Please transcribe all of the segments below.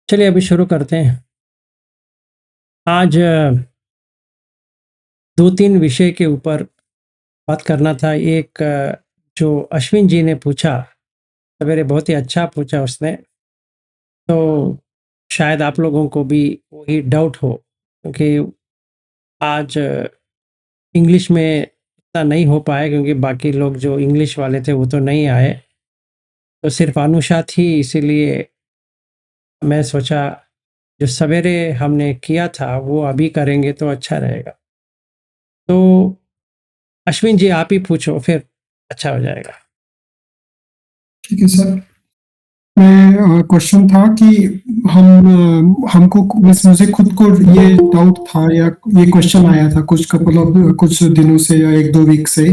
चलिए अभी शुरू करते हैं। आज 2-3 विषय के ऊपर बात करना था। एक जो अश्विन जी ने पूछा, सवेरे बहुत ही अच्छा पूछा उसने, तो शायद आप लोगों को भी वही डाउट हो क्योंकि आज इंग्लिश में इतना नहीं हो पाया क्योंकि बाकी लोग जो इंग्लिश वाले थे वो तो नहीं आए, तो सिर्फ अनुषा थी, इसीलिए मैं सोचा जो सवेरे हमने किया था वो अभी करेंगे तो अच्छा रहेगा। तो अश्विन जी आप ही पूछो फिर अच्छा हो जाएगा। ठीक है सर। मैं क्वेश्चन था कि हमको मुझे खुद को ये डाउट था या ये क्वेश्चन आया था कुछ दिनों से या एक दो वीक से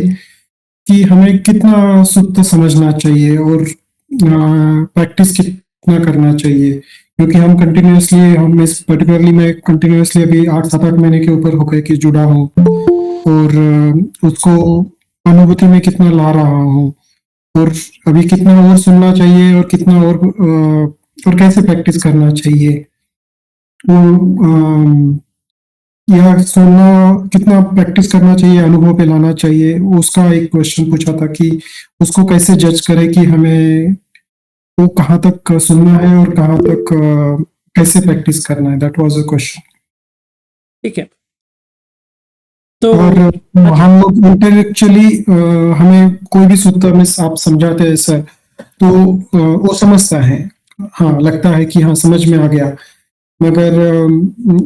कि हमें कितना सुस्त समझना चाहिए और प्रैक्टिस कितना करना चाहिए, क्योंकि हम इस पर्टिकुलरली मैं कंटिन्यूअसली अभी 8-7-8 महीने के ऊपर हो गए कि जुड़ा हूँ और उसको अनुभूति में कितना ला रहा हूँ और अभी कितना और सुनना चाहिए और कितना और कैसे प्रैक्टिस करना चाहिए वो या सुनना कितना प्रैक्टिस करना चाहिए, अनुभव पे लाना चाहिए। उसका एक क्वेश्चन पूछा था कि उसको कैसे जज करें कि हमें वो कहाँ तक सुनना है और कहाँ तक कैसे प्रैक्टिस करना है। That was a question. ठीक है। तो और हाँ जी। हम लोग इंटेलेक्चुअली हमें कोई भी सूत्र में आप समझाते हैं सर तो वो समझता है, हाँ लगता है कि हाँ समझ में आ गया, मगर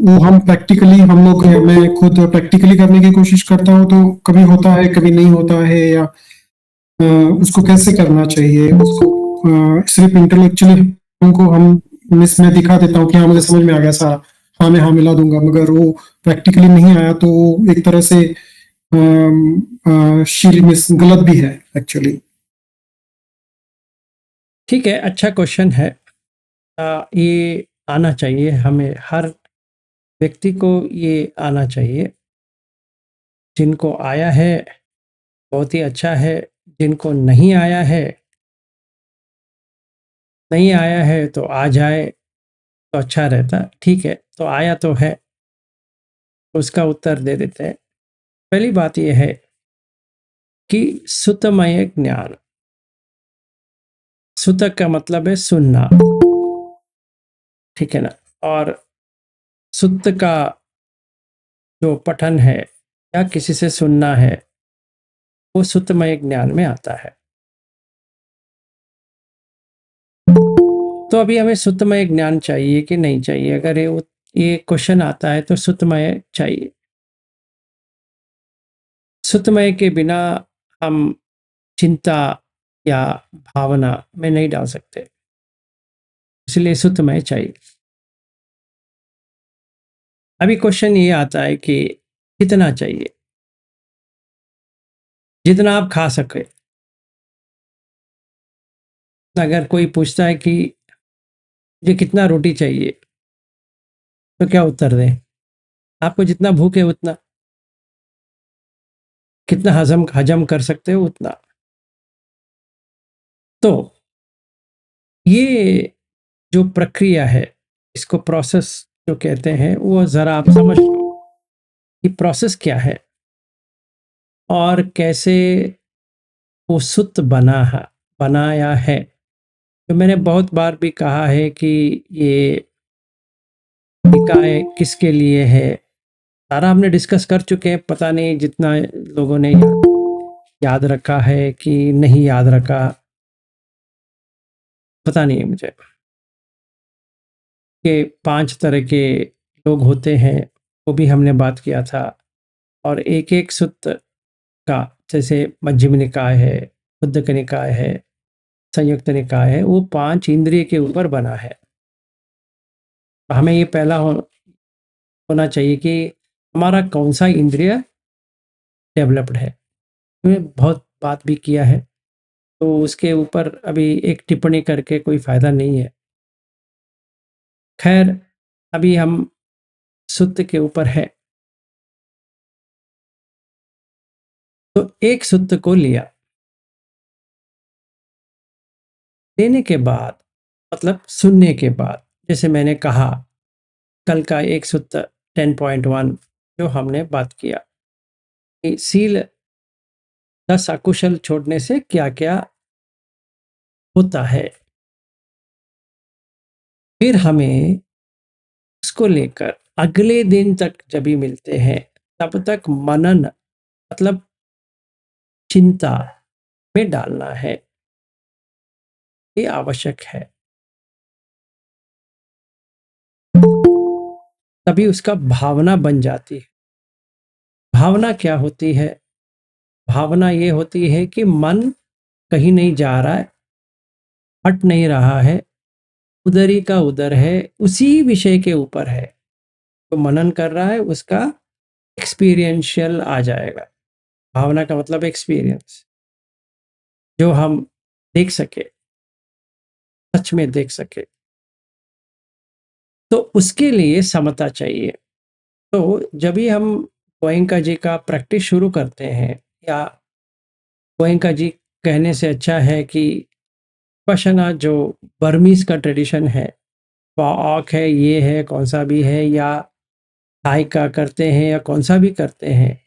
वो हम प्रैक्टिकली हम लोग मैं खुद प्रैक्टिकली करने की कोशिश करता हूँ तो कभी होता है कभी नहीं होता है, या उसको कैसे करना चाहिए उसको सिर्फ इंटेलेक्चुअली हमको मैं दिखा देता हूँ कि हाँ मुझे समझ में आ गया सारा, हाँ मैं हाँ मिला दूंगा, मगर वो प्रैक्टिकली नहीं आया तो वो एक तरह से शील मिस गलत भी है एक्चुअली। ठीक है, अच्छा क्वेश्चन है। ये आना चाहिए हमें, हर व्यक्ति को ये आना चाहिए। जिनको आया है बहुत ही अच्छा है, जिनको नहीं आया है, नहीं आया है तो आ जाए तो अच्छा रहता। ठीक है, तो आया तो है, तो उसका उत्तर दे देते हैं। पहली बात यह है कि सुतमय ज्ञान, सुतक का मतलब है सुनना, ठीक है ना। और सुत्त का जो पठन है या किसी से सुनना है वो सुतमय ज्ञान में आता है। तो अभी हमें सुतमय ज्ञान चाहिए कि नहीं चाहिए? अगर ये क्वेश्चन आता है तो सुतमय चाहिए। सुतमय के बिना हम चिंता या भावना में नहीं डाल सकते, इसलिए सुतमय चाहिए। अभी क्वेश्चन ये आता है कि कितना चाहिए? जितना आप खा सके। अगर कोई पूछता है कि मुझे कितना रोटी चाहिए, तो क्या उत्तर दें? आपको जितना भूख है उतना, कितना हजम हजम कर सकते हो उतना। तो ये जो प्रक्रिया है, इसको प्रोसेस जो कहते हैं, वो ज़रा आप समझ लो कि प्रोसेस क्या है और कैसे वो सुत बनाया है। तो मैंने बहुत बार भी कहा है कि ये निकाय किसके लिए है, सारा हमने डिस्कस कर चुके हैं। पता नहीं जितना लोगों ने याद रखा है कि नहीं याद रखा, पता नहीं है मुझे। कि 5 तरह के लोग होते हैं, वो भी हमने बात किया था। और एक-एक सूत्र का, जैसे मध्यम निकाय है, खुद्दक निकाय है, संयुक्त निकाय है, वो 5 इंद्रिय के ऊपर बना है। हमें ये पहला होना चाहिए कि हमारा कौन-सा इंद्रिय डेवलप्ड है। हमने बहुत बात भी किया है, तो उसके ऊपर अभी एक टिप्पणी करके कोई फ़ायदा नहीं है। खैर, अभी हम सूत्र के ऊपर है। तो एक सूत्र को लिया, लेने के बाद मतलब सुनने के बाद जैसे मैंने कहा कल का एक सूत्र 10.1 जो हमने बात किया कि सील 10 अकुशल छोड़ने से क्या क्या होता है। फिर हमें उसको लेकर अगले दिन तक जब भी मिलते हैं तब तक मनन मतलब चिंता में डालना है, ये आवश्यक है। तभी उसका भावना बन जाती है। भावना क्या होती है? भावना ये होती है कि मन कहीं नहीं जा रहा है, हट नहीं रहा है, उधर ही का उधर है, उसी विषय के ऊपर है। तो मनन कर रहा है उसका एक्सपीरियंशियल आ जाएगा। भावना का मतलब एक्सपीरियंस, जो हम देख सके, सच में देख सके। तो उसके लिए समता चाहिए। तो जब भी हम गोयंका जी का प्रैक्टिस शुरू करते हैं, या गोयंका जी कहने से अच्छा है कि विपश्यना जो बर्मीज का ट्रेडिशन है, वाक है, ये है, कौन सा भी है, या थाई का करते हैं या कौन सा भी करते हैं,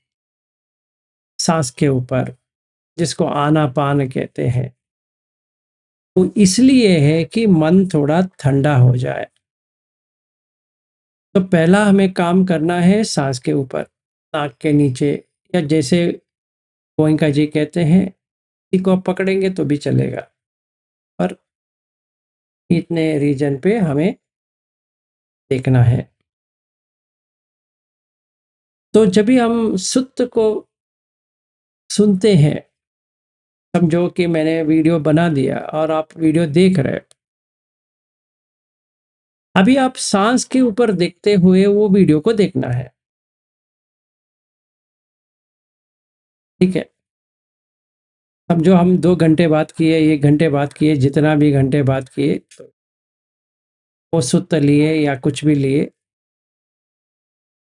सांस के ऊपर, जिसको आनापान कहते हैं, वो इसलिए है कि मन थोड़ा ठंडा हो जाए। तो पहला हमें काम करना है सांस के ऊपर, नाक के नीचे, या जैसे गोयंका जी कहते हैं, इसी को आप पकड़ेंगे तो भी चलेगा, पर इतने रीजन पे हमें देखना है। तो जब भी हम सुत्त को सुनते हैं, समझो कि मैंने वीडियो बना दिया और आप वीडियो देख रहे हो, अभी आप सांस के ऊपर देखते हुए वो वीडियो को देखना है, ठीक है। समझो हम 2 घंटे बात किए, 1 घंटे बात किए, जितना भी घंटे बात किए, तो वो सुत्त लिए या कुछ भी लिए,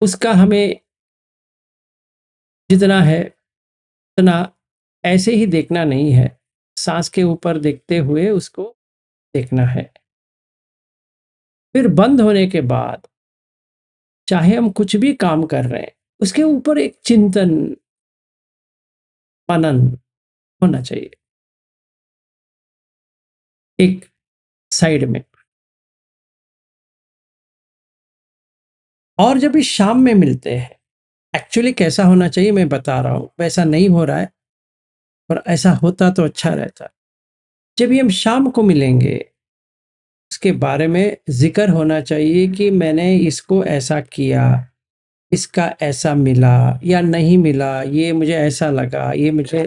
उसका हमें जितना है उतना ऐसे ही देखना नहीं है, सांस के ऊपर देखते हुए उसको देखना है। फिर बंद होने के बाद चाहे हम कुछ भी काम कर रहे हैं, उसके ऊपर एक चिंतन, मनन होना चाहिए एक साइड में। और जब भी शाम में मिलते हैं, एक्चुअली कैसा होना चाहिए मैं बता रहा हूं, वैसा नहीं हो रहा है, पर ऐसा होता तो अच्छा रहता। जब भी हम शाम को मिलेंगे, उसके बारे में जिक्र होना चाहिए कि मैंने इसको ऐसा किया, इसका ऐसा मिला या नहीं मिला, ये मुझे ऐसा लगा, ये मुझे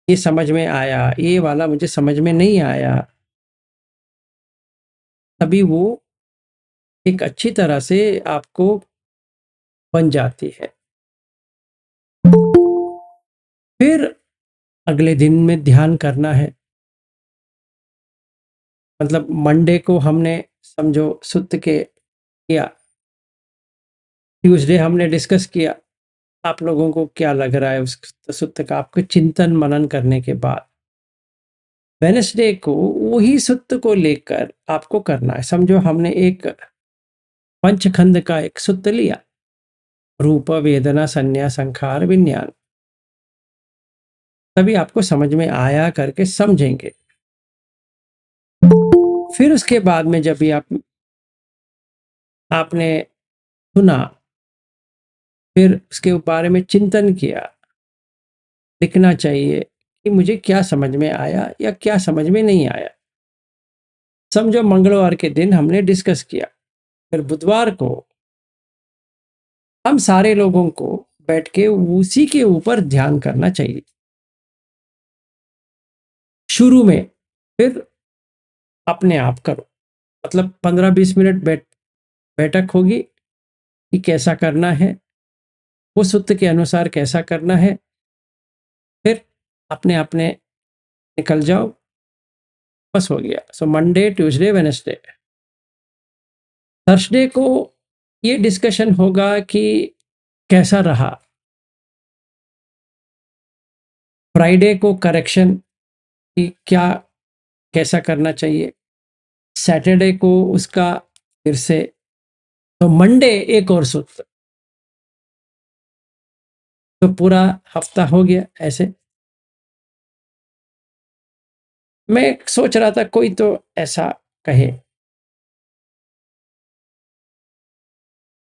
ये समझ में आया, ये वाला मुझे समझ में नहीं आया। तभी वो एक अच्छी तरह से आपको बन जाती है। फिर अगले दिन में ध्यान करना है, मतलब मंडे को हमने समझो सुत्त के किया, ट्यूसडे हमने डिस्कस किया, आप लोगों को क्या लग रहा है उस सुत्त का, आपके चिंतन मनन करने के बाद वेडनेसडे को वही सुत्त को लेकर आपको करना है। समझो हमने एक पंचखंड का एक सुत्त लिया, रूप वेदना संज्ञा संखार विज्ञान, तभी आपको समझ में आया करके समझेंगे। फिर उसके बाद में जब भी आपने सुना, फिर उसके बारे में चिंतन किया, लिखना चाहिए कि मुझे क्या समझ में आया या क्या समझ में नहीं आया। समझो मंगलवार के दिन हमने डिस्कस किया, फिर बुधवार को हम सारे लोगों को बैठ के उसी के ऊपर ध्यान करना चाहिए शुरू में। फिर अपने आप करो, मतलब 15-20 मिनट बैठक होगी कि कैसा करना है, वो सूत्र के अनुसार कैसा करना है। फिर अपने अपने निकल जाओ, बस हो गया। So Monday Tuesday Wednesday, Thursday को ये डिस्कशन होगा कि कैसा रहा, फ्राइडे को करेक्शन कि क्या कैसा करना चाहिए, सैटरडे को उसका फिर से तो मंडे एक और सूत्र, तो पूरा हफ्ता हो गया ऐसे। मैं सोच रहा था कोई तो ऐसा कहे,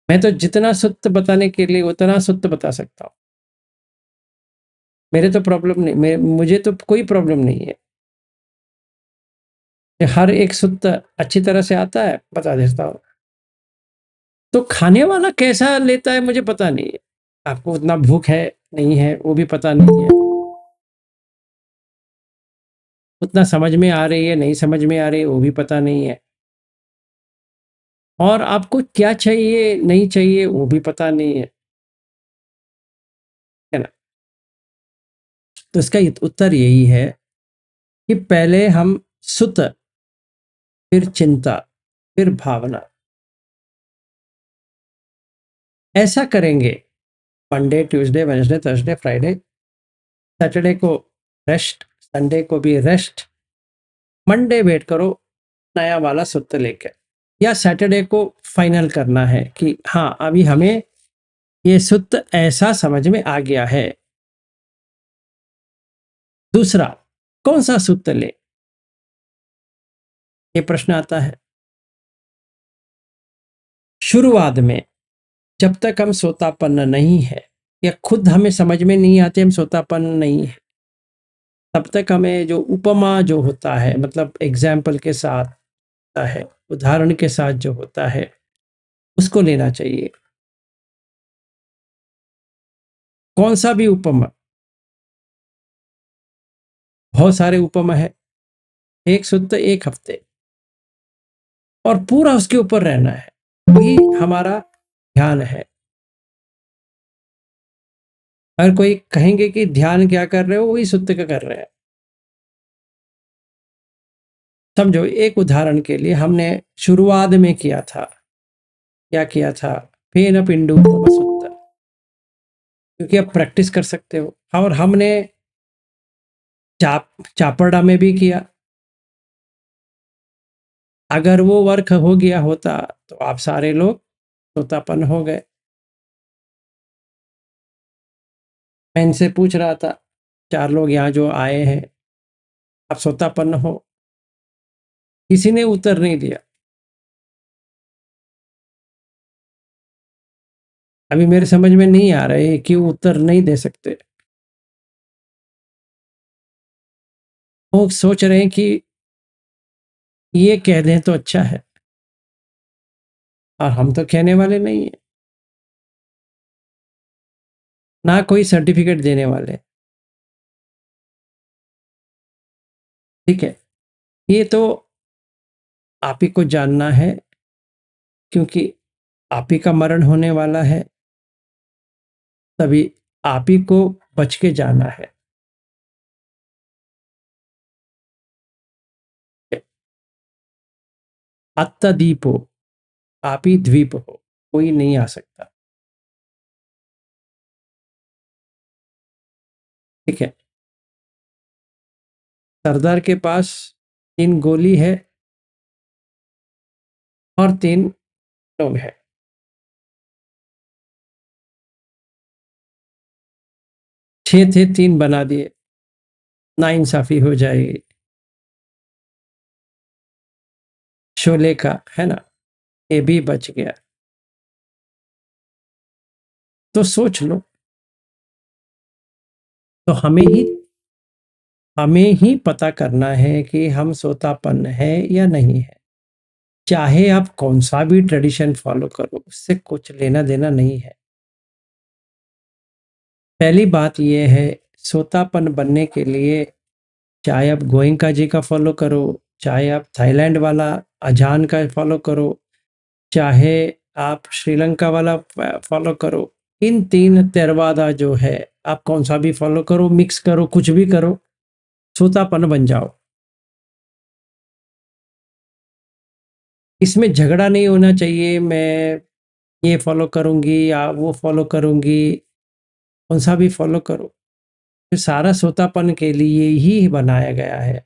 मैं तो जितना सूत्र बताने के लिए उतना सूत्र बता सकता हूँ, मेरे तो प्रॉब्लम नहीं, मुझे तो कोई प्रॉब्लम नहीं है, हर एक सूत्र अच्छी तरह से आता है, बता देता हूँ। तो खाने वाला कैसा लेता है मुझे पता नहीं है, आपको उतना भूख है नहीं है वो भी पता नहीं है, उतना समझ में आ रही है नहीं समझ में आ रही है वो भी पता नहीं है, और आपको क्या चाहिए नहीं चाहिए वो भी पता नहीं है ना। तो इसका उत्तर यही है कि पहले हम सुत, फिर चिंता, फिर भावना, ऐसा करेंगे। Monday Tuesday Wednesday Thursday Friday, Saturday को रेस्ट, संडे को भी रेस्ट, मंडे वेट करो नया वाला सूत्र लेकर, या सैटरडे को फाइनल करना है कि हाँ अभी हमें ये सूत्र ऐसा समझ में आ गया है। दूसरा, कौन सा सूत्र ले, ये प्रश्न आता है। शुरुआत में जब तक हम सोतापन्न नहीं है या खुद हमें समझ में नहीं आते हम सोतापन्न नहीं है, तब तक हमें जो उपमा जो होता है, मतलब एग्जाम्पल के साथ होता है, उदाहरण के साथ जो होता है उसको लेना चाहिए। कौन सा भी उपमा, बहुत सारे उपमा है, एक सूत्र एक हफ्ते और पूरा उसके ऊपर रहना है, वही हमारा ध्यान है। अगर कोई कहेंगे कि ध्यान क्या कर रहे हो, वही सूत्र का कर रहे हैं। समझो, एक उदाहरण के लिए हमने शुरुआत में किया था, क्या किया था, फेन पिंडू सूत्र, क्योंकि आप प्रैक्टिस कर सकते हो, और हमने चापड़ा में भी किया। अगर वो वर्क हो गया होता तो आप सारे लोग सोतापन हो गए। मैं इनसे पूछ रहा था, 4 लोग यहाँ जो आए हैं, आप सोतापन्न हो? किसी ने उत्तर नहीं दिया। अभी मेरे समझ में नहीं आ रहा है क्यों उत्तर नहीं दे सकते। वो सोच रहे हैं कि ये कह दें तो अच्छा है, और हम तो कहने वाले नहीं है, ना कोई सर्टिफिकेट देने वाले। ठीक है, ये तो आप ही को जानना है, क्योंकि आप ही का मरण होने वाला है, तभी आप ही को बच के जाना है। अत्तदीप हो, आप ही द्वीप हो, कोई नहीं आ सकता। ठीक है, सरदार के पास 3 गोली है और 3 लोग हैं। 6 थे, 3 बना दिए, नाइंसाफी हो जाएगी। शोले का है ना, ये भी बच गया। तो सोच लो, तो हमें ही पता करना है कि हम सोतापन्न है या नहीं है। चाहे आप कौन सा भी ट्रेडिशन फॉलो करो, उससे कुछ लेना देना नहीं है। पहली बात यह है, सोतापन्न बनने के लिए चाहे आप गोयंका जी का फॉलो करो, चाहे आप थाईलैंड वाला अजान का फॉलो करो, चाहे आप श्रीलंका वाला फॉलो करो, इन 3 तेरवादा जो है, आप कौन सा भी फॉलो करो, मिक्स करो, कुछ भी करो, सोतापन बन जाओ। इसमें झगड़ा नहीं होना चाहिए, मैं ये फॉलो करूंगी या वो फॉलो करूंगी, कौन सा भी फॉलो करो, तो सारा सोतापन के लिए ही बनाया गया है,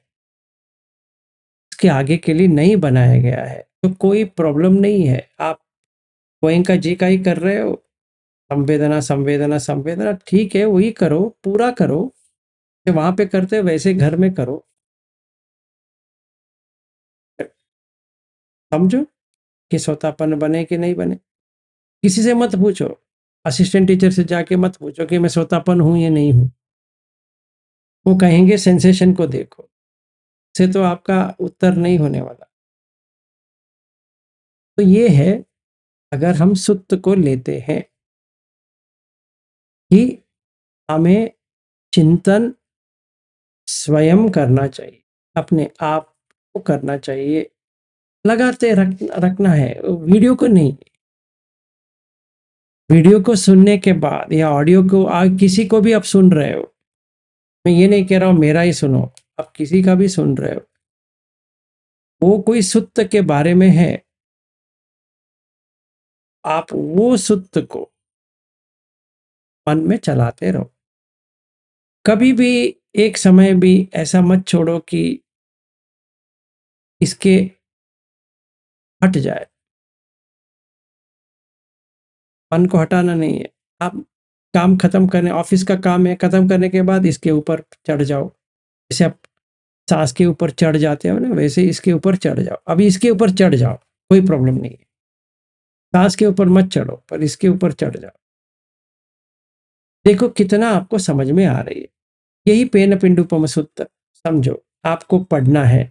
उसके आगे के लिए नहीं बनाया गया है। तो कोई प्रॉब्लम नहीं है। आप गोयंका जी का ही कर रहे हो, संवेदना संवेदना संवेदना, ठीक है, वही करो, पूरा करो। वहां पे करते हो वैसे घर में करो। समझो कि स्वतापन बने कि नहीं बने। किसी से मत पूछो, असिस्टेंट टीचर से जाके मत पूछो कि मैं स्वतापन हूं या नहीं हूं। वो कहेंगे सेंसेशन को देखो, से तो आपका उत्तर नहीं होने वाला। तो ये है, अगर हम सुत्त को लेते हैं कि हमें चिंतन स्वयं करना चाहिए, अपने आप को करना चाहिए, लगाते रखना है, वीडियो को नहीं। वीडियो को सुनने के बाद या ऑडियो को किसी को भी आप सुन रहे हो, मैं ये नहीं कह रहा हूं मेरा ही सुनो, आप किसी का भी सुन रहे हो, वो कोई सुत्त के बारे में है, आप वो सुत्त को मन में चलाते रहो। कभी भी एक समय भी ऐसा मत छोड़ो कि इसके हट जाए। मन को हटाना नहीं है। आप काम खत्म करने, ऑफिस का काम है, खत्म करने के बाद इसके ऊपर चढ़ जाओ। जैसे आप सांस के ऊपर चढ़ जाते हो ना, वैसे इसके ऊपर चढ़ जाओ। अभी इसके ऊपर चढ़ जाओ, कोई प्रॉब्लम नहीं है। सांस के ऊपर मत चढ़ो, पर इसके ऊपर चढ़ जाओ। देखो कितना आपको समझ में आ रही है। यही पेन पिंडुपम सूत्र। समझो, आपको पढ़ना है,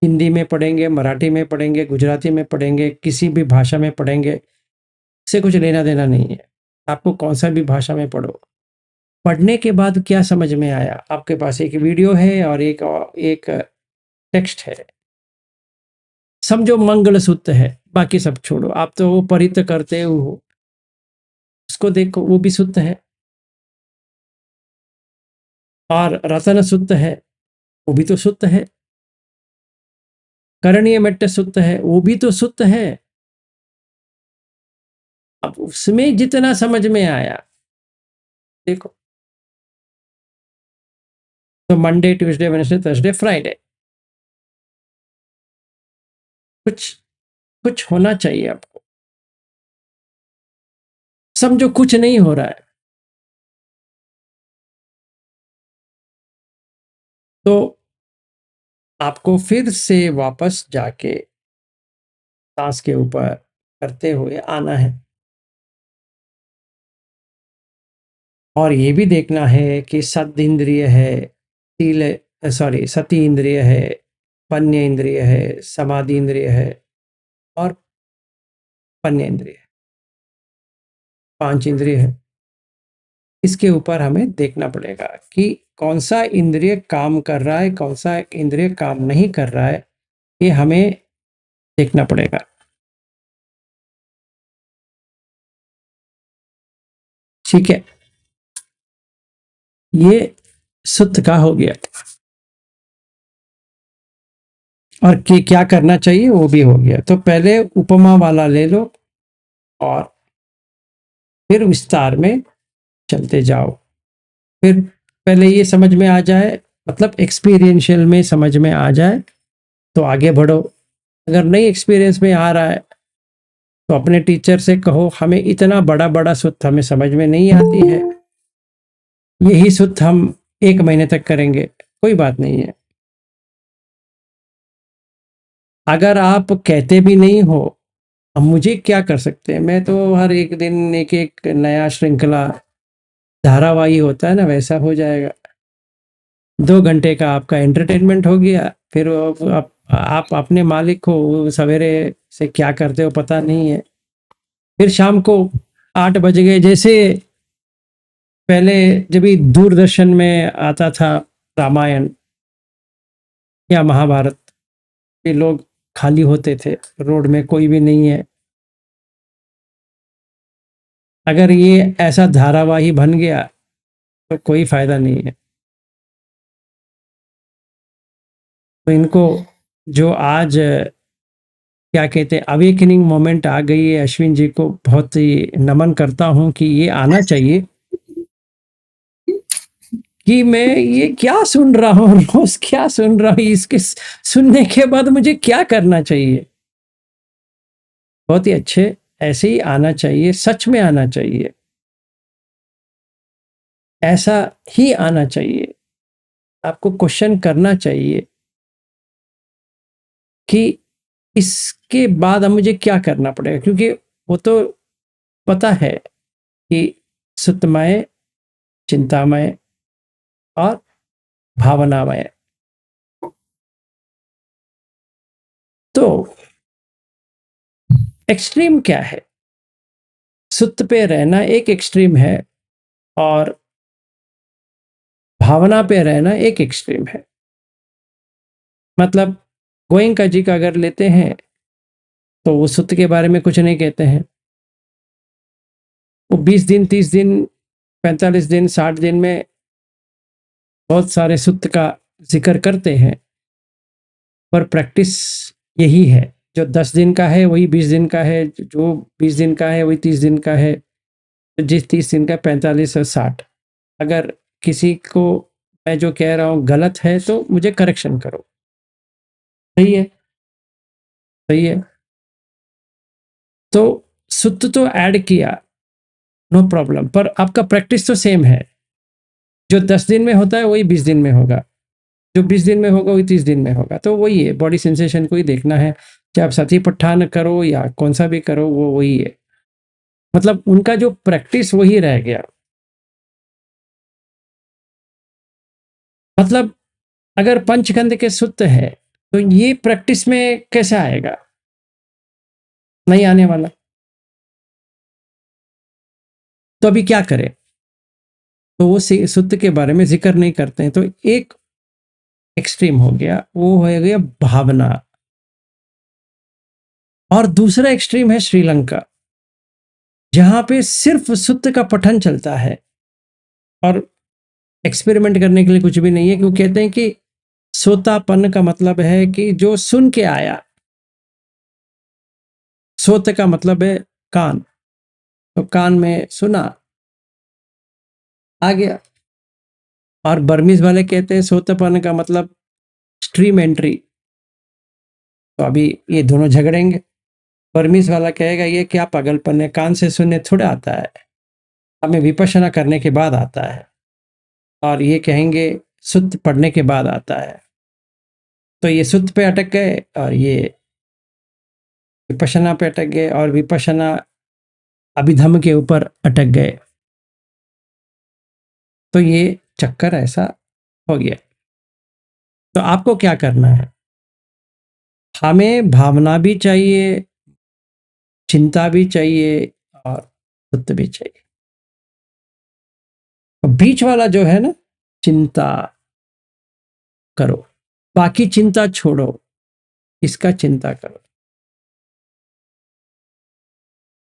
हिंदी में पढ़ेंगे, मराठी में पढ़ेंगे, गुजराती में पढ़ेंगे, किसी भी भाषा में पढ़ेंगे, इससे कुछ लेना देना नहीं है। आपको कौन सा भी भाषा में पढ़ो, पढ़ने के बाद क्या समझ में आया, आपके पास एक वीडियो है और एक टेक्स्ट है। समझो मंगल सूत्र है, बाकी सब छोड़ो, आप तो वो परित करते हो, उसको देखो, वो भी सूत्र है। और रतन सूत्र है, वो भी तो सूत्र है। करणीय मेट्ट सूत्र है, वो भी तो सूत्र है। अब उसमें जितना समझ में आया देखो। तो Monday, Tuesday, Wednesday, Thursday, Friday, कुछ कुछ होना चाहिए आपको। समझो कुछ नहीं हो रहा है, तो आपको फिर से वापस जाके सांस के ऊपर करते हुए आना है। और ये भी देखना है कि सद इंद्रिय है, सती इंद्रिय है, पन्य इंद्रिय है, समाधि इंद्रिय है और पन्य इंद्रिय है। 5 इंद्रिय है। इसके ऊपर हमें देखना पड़ेगा कि कौन सा इंद्रिय काम कर रहा है, कौन सा इंद्रिय काम नहीं कर रहा है, ये हमें देखना पड़ेगा। ठीक है, ये सुत्त का हो गया। और क्या करना चाहिए वो भी हो गया। तो पहले उपमा वाला ले लो और फिर विस्तार में चलते जाओ। फिर पहले ये समझ में आ जाए, मतलब एक्सपीरियंशियल में समझ में आ जाए तो आगे बढ़ो। अगर नहीं एक्सपीरियंस में आ रहा है तो अपने टीचर से कहो, हमें इतना बड़ा बड़ा सूत्र हमें समझ में नहीं आती है, यही सूत्र हम 1 महीने तक करेंगे, कोई बात नहीं है। अगर आप कहते भी नहीं हो, अब मुझे क्या कर सकते हैं, मैं तो हर एक दिन एक एक नया श्रृंखला धारावाही होता है ना, वैसा हो जाएगा। 2 घंटे का आपका एंटरटेनमेंट हो गया, फिर आप अपने मालिक हो, सवेरे से क्या करते हो पता नहीं है। फिर शाम को 8 बज गए, जैसे पहले जब भी दूरदर्शन में आता था रामायण या महाभारत, ये लोग खाली होते थे, रोड में कोई भी नहीं है। अगर ये ऐसा धारावाही बन गया तो कोई फायदा नहीं है। तो इनको जो आज क्या कहते हैं अवेकनिंग मोमेंट आ गई है, अश्विन जी को बहुत ही नमन करता हूं कि ये आना चाहिए कि मैं ये क्या सुन रहा हूँ, रोज क्या सुन रहा हूँ, इसके सुनने के बाद मुझे क्या करना चाहिए। बहुत ही अच्छे, ऐसे ही आना चाहिए, सच में आना चाहिए, ऐसा ही आना चाहिए। आपको क्वेश्चन करना चाहिए कि इसके बाद अब मुझे क्या करना पड़ेगा, क्योंकि वो तो पता है कि सुतमय, चिंतामय और भावनामय। तो एक्सट्रीम क्या है? सुत पे रहना एक एक्सट्रीम है और भावना पे रहना एक एक्सट्रीम है। मतलब गोयंका जी का अगर लेते हैं तो वो सुत के बारे में कुछ नहीं कहते हैं। वो 20 दिन, 30 दिन, 45 दिन, 60 दिन में बहुत सारे सुत का जिक्र करते हैं, पर प्रैक्टिस यही है। जो 10 दिन का है वही 20 दिन का है, जो 20 दिन का है वही 30 दिन का है, जिस 30 दिन का 45 और 60। अगर किसी को मैं जो कह रहा हूँ गलत है तो मुझे करेक्शन करो। सही है, सही है। तो सुत तो ऐड किया, नो प्रॉब्लम, पर आपका प्रैक्टिस तो सेम है। जो 10 दिन में होता है वही 20 दिन में होगा, जो 20 दिन में होगा वही 30 दिन में होगा। तो वही है, बॉडी सेंसेशन को ही देखना है। चाहे आप सती पट्ठान करो या कौन सा भी करो, वो वही है। मतलब उनका जो प्रैक्टिस वही रह गया। मतलब अगर पंचगंध के सुत है तो ये प्रैक्टिस में कैसे आएगा? नहीं आने वाला। तो अभी क्या करें? तो वो सुत के बारे में जिक्र नहीं करते हैं। तो एक एक्सट्रीम हो गया, वो हो गया भावना। और दूसरा एक्सट्रीम है श्रीलंका, जहां पे सिर्फ सुत का पठन चलता है और एक्सपेरिमेंट करने के लिए कुछ भी नहीं है। क्यों कहते हैं कि सोतापन का मतलब है कि जो सुन के आया। सोत का मतलब है कान, तो कान में सुना, आ गया। और बर्मीज वाले कहते हैं सोतापन का मतलब स्ट्रीम एंट्री। तो अभी ये दोनों झगड़ेंगे। बर्मीज वाला कहेगा ये क्या पागलपन है, कान से सुनने थोड़ा आता है, हमें विपश्यना करने के बाद आता है। और ये कहेंगे सुत पढ़ने के बाद आता है। तो ये सुत पे अटक गए और ये विपश्यना पे अटक गए, और विपश्यना अभिधम के ऊपर अटक गए। तो ये चक्कर ऐसा हो गया। तो आपको क्या करना है? हमें भावना भी चाहिए, चिंता भी चाहिए और सुत भी चाहिए। बीच वाला जो है ना, चिंता करो, बाकी चिंता छोड़ो, इसका चिंता करो।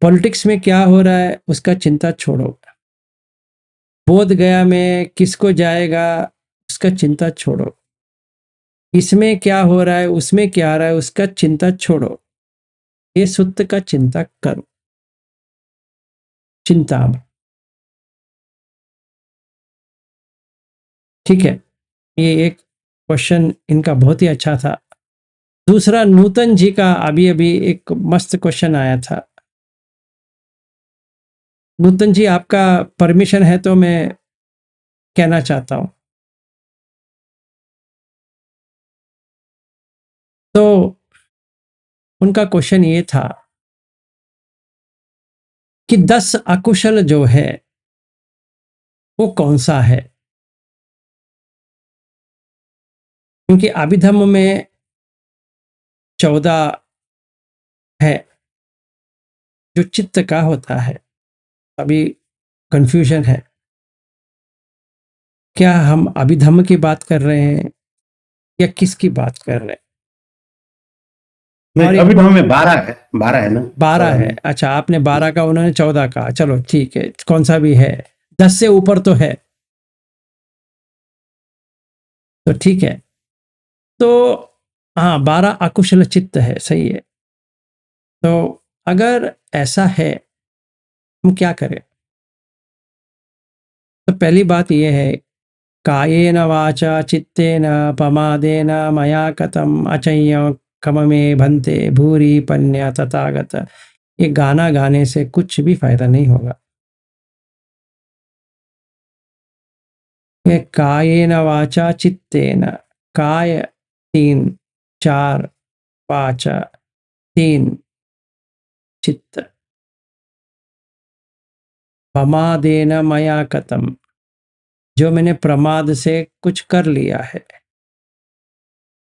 पॉलिटिक्स में क्या हो रहा है उसका चिंता छोड़ो। बोध गया में किसको जाएगा उसका चिंता छोड़ो। इसमें क्या हो रहा है, उसमें क्या आ रहा है, उसका चिंता छोड़ो। ये सुत का चिंता करो। चिंता में, ठीक है। ये एक क्वेश्चन इनका बहुत ही अच्छा था। दूसरा नूतन जी का अभी अभी एक मस्त क्वेश्चन आया था। नूतन जी, आपका परमिशन है तो मैं कहना चाहता हूं। तो उनका क्वेश्चन ये था कि 10 अकुशल जो है वो कौन सा है? क्योंकि अभिधम में 14 है जो चित्त का होता है। अभी कंफ्यूजन है, क्या हम अभिधम की बात कर रहे हैं या किसकी बात कर रहे हैं? नहीं, अभिधम में 12 है, 12 है ना, 12 है। अच्छा, आपने 12 का, उन्होंने 14 का। चलो ठीक है, कौन सा भी है, 10 से ऊपर तो है। तो ठीक है। तो हाँ, 12 अकुशल चित्त है, सही है। तो अगर ऐसा है, हम क्या करें? तो पहली बात यह है, कायेन वाचा चित्तेन पमादेन मया कथम अचय्य कममे भन्ते भूरि पन्य तथागत। ये गाना गाने से कुछ भी फायदा नहीं होगा। ये कायेन वाचा चित्तेन, काय 3, 4, वाचा 3, चित्त, प्रमादेन मया कतम, जो मैंने प्रमाद से कुछ कर लिया है।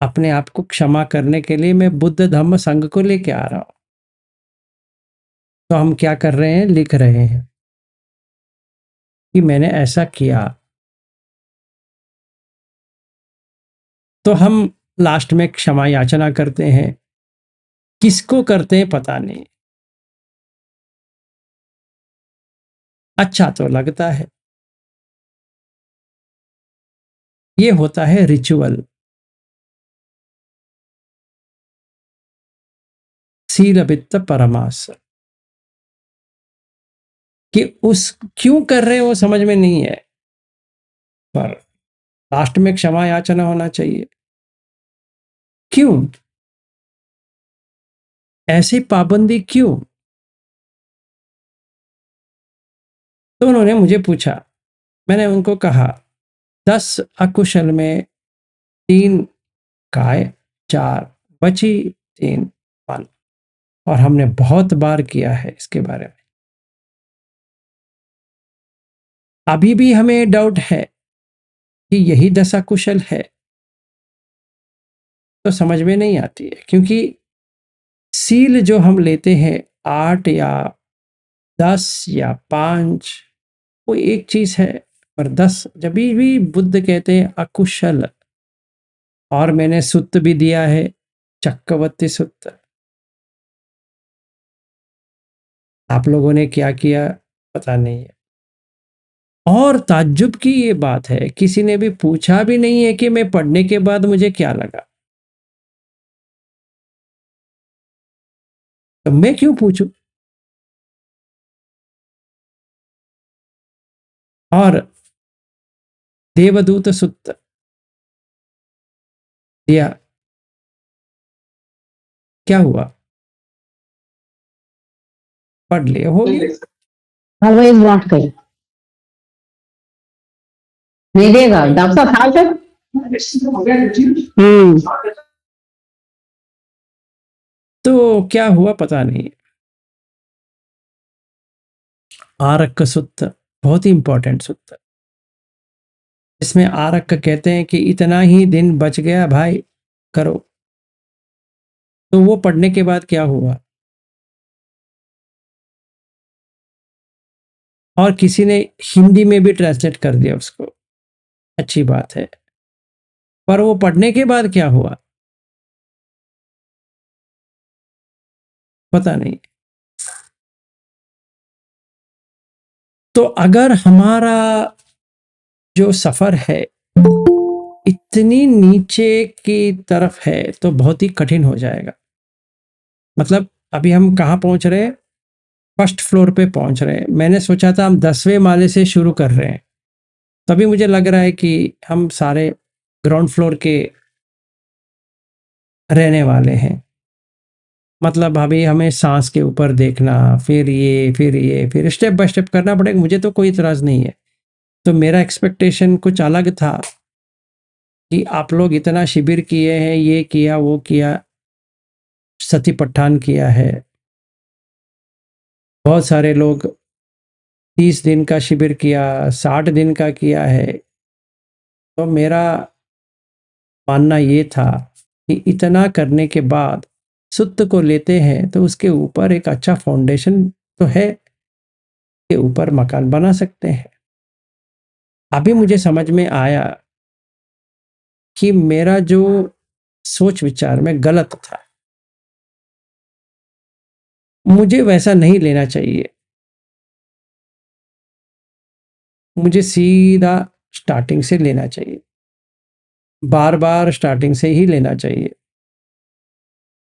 अपने आप को क्षमा करने के लिए मैं बुद्ध धम्म संघ को लेके आ रहा हूं। तो हम क्या कर रहे हैं, लिख रहे हैं कि मैंने ऐसा किया। तो हम लास्ट में क्षमा याचना करते हैं। किसको करते हैं पता नहीं, अच्छा तो लगता है। ये होता है रिचुअल, सील वित्त परमास, कि उस क्यों कर रहे हैं वो समझ में नहीं है, पर लास्ट में क्षमा याचना होना चाहिए। क्यों ऐसी पाबंदी, क्यों? तो उन्होंने मुझे पूछा, मैंने उनको कहा 10 अकुशल में 3 काय, 4 बची, 3 वन। और हमने बहुत बार किया है इसके बारे में। अभी भी हमें डाउट है कि यही 10 अकुशल है, तो समझ में नहीं आती है। क्योंकि सील जो हम लेते हैं 8 या 10 या 5, वो एक चीज है। पर 10 जब भी बुद्ध कहते हैं अकुशल, और मैंने सुत्त भी दिया है, चक्रवर्ती सुत्त। आप लोगों ने क्या किया पता नहीं है। और ताज्जुब की ये बात है, किसी ने भी पूछा भी नहीं है कि मैं पढ़ने के बाद मुझे क्या लगा। तो मैं क्यों पूछूं? और देवदूत सुत्त दिया, क्या हुआ, पढ़ लिया, हो गया। Always not कहीं नहीं देगा डॉक्टर साहब तक। तो क्या हुआ पता नहीं। आरक सुत्त बहुत ही इंपॉर्टेंट सुत्त, इसमें आरक कहते हैं कि इतना ही दिन बच गया भाई, करो। तो वो पढ़ने के बाद क्या हुआ, और किसी ने हिंदी में भी ट्रांसलेट कर दिया उसको, अच्छी बात है। पर वो पढ़ने के बाद क्या हुआ पता नहीं। तो अगर हमारा जो सफर है इतनी नीचे की तरफ है तो बहुत ही कठिन हो जाएगा। मतलब अभी हम कहाँ पहुंच रहे हैं, फर्स्ट फ्लोर पे पहुंच रहे हैं। मैंने सोचा था हम 10वें माले से शुरू कर रहे हैं, तभी मुझे लग रहा है कि हम सारे ग्राउंड फ्लोर के रहने वाले हैं। मतलब अभी हमें सांस के ऊपर देखना, फिर स्टेप बाय स्टेप करना पड़ेगा। मुझे तो कोई इतराज नहीं है। तो मेरा एक्सपेक्टेशन कुछ अलग था कि आप लोग इतना शिविर किए हैं, ये किया वो किया, सती पट्ठान किया है, बहुत सारे लोग 30 दिन का शिविर किया, 60 दिन का किया है। तो मेरा मानना ये था कि इतना करने के बाद सुत्त को लेते हैं तो उसके ऊपर एक अच्छा फाउंडेशन तो है, के ऊपर मकान बना सकते हैं। अभी मुझे समझ में आया कि मेरा जो सोच विचार में गलत था, मुझे वैसा नहीं लेना चाहिए। मुझे सीधा स्टार्टिंग से लेना चाहिए, बार बार स्टार्टिंग से ही लेना चाहिए,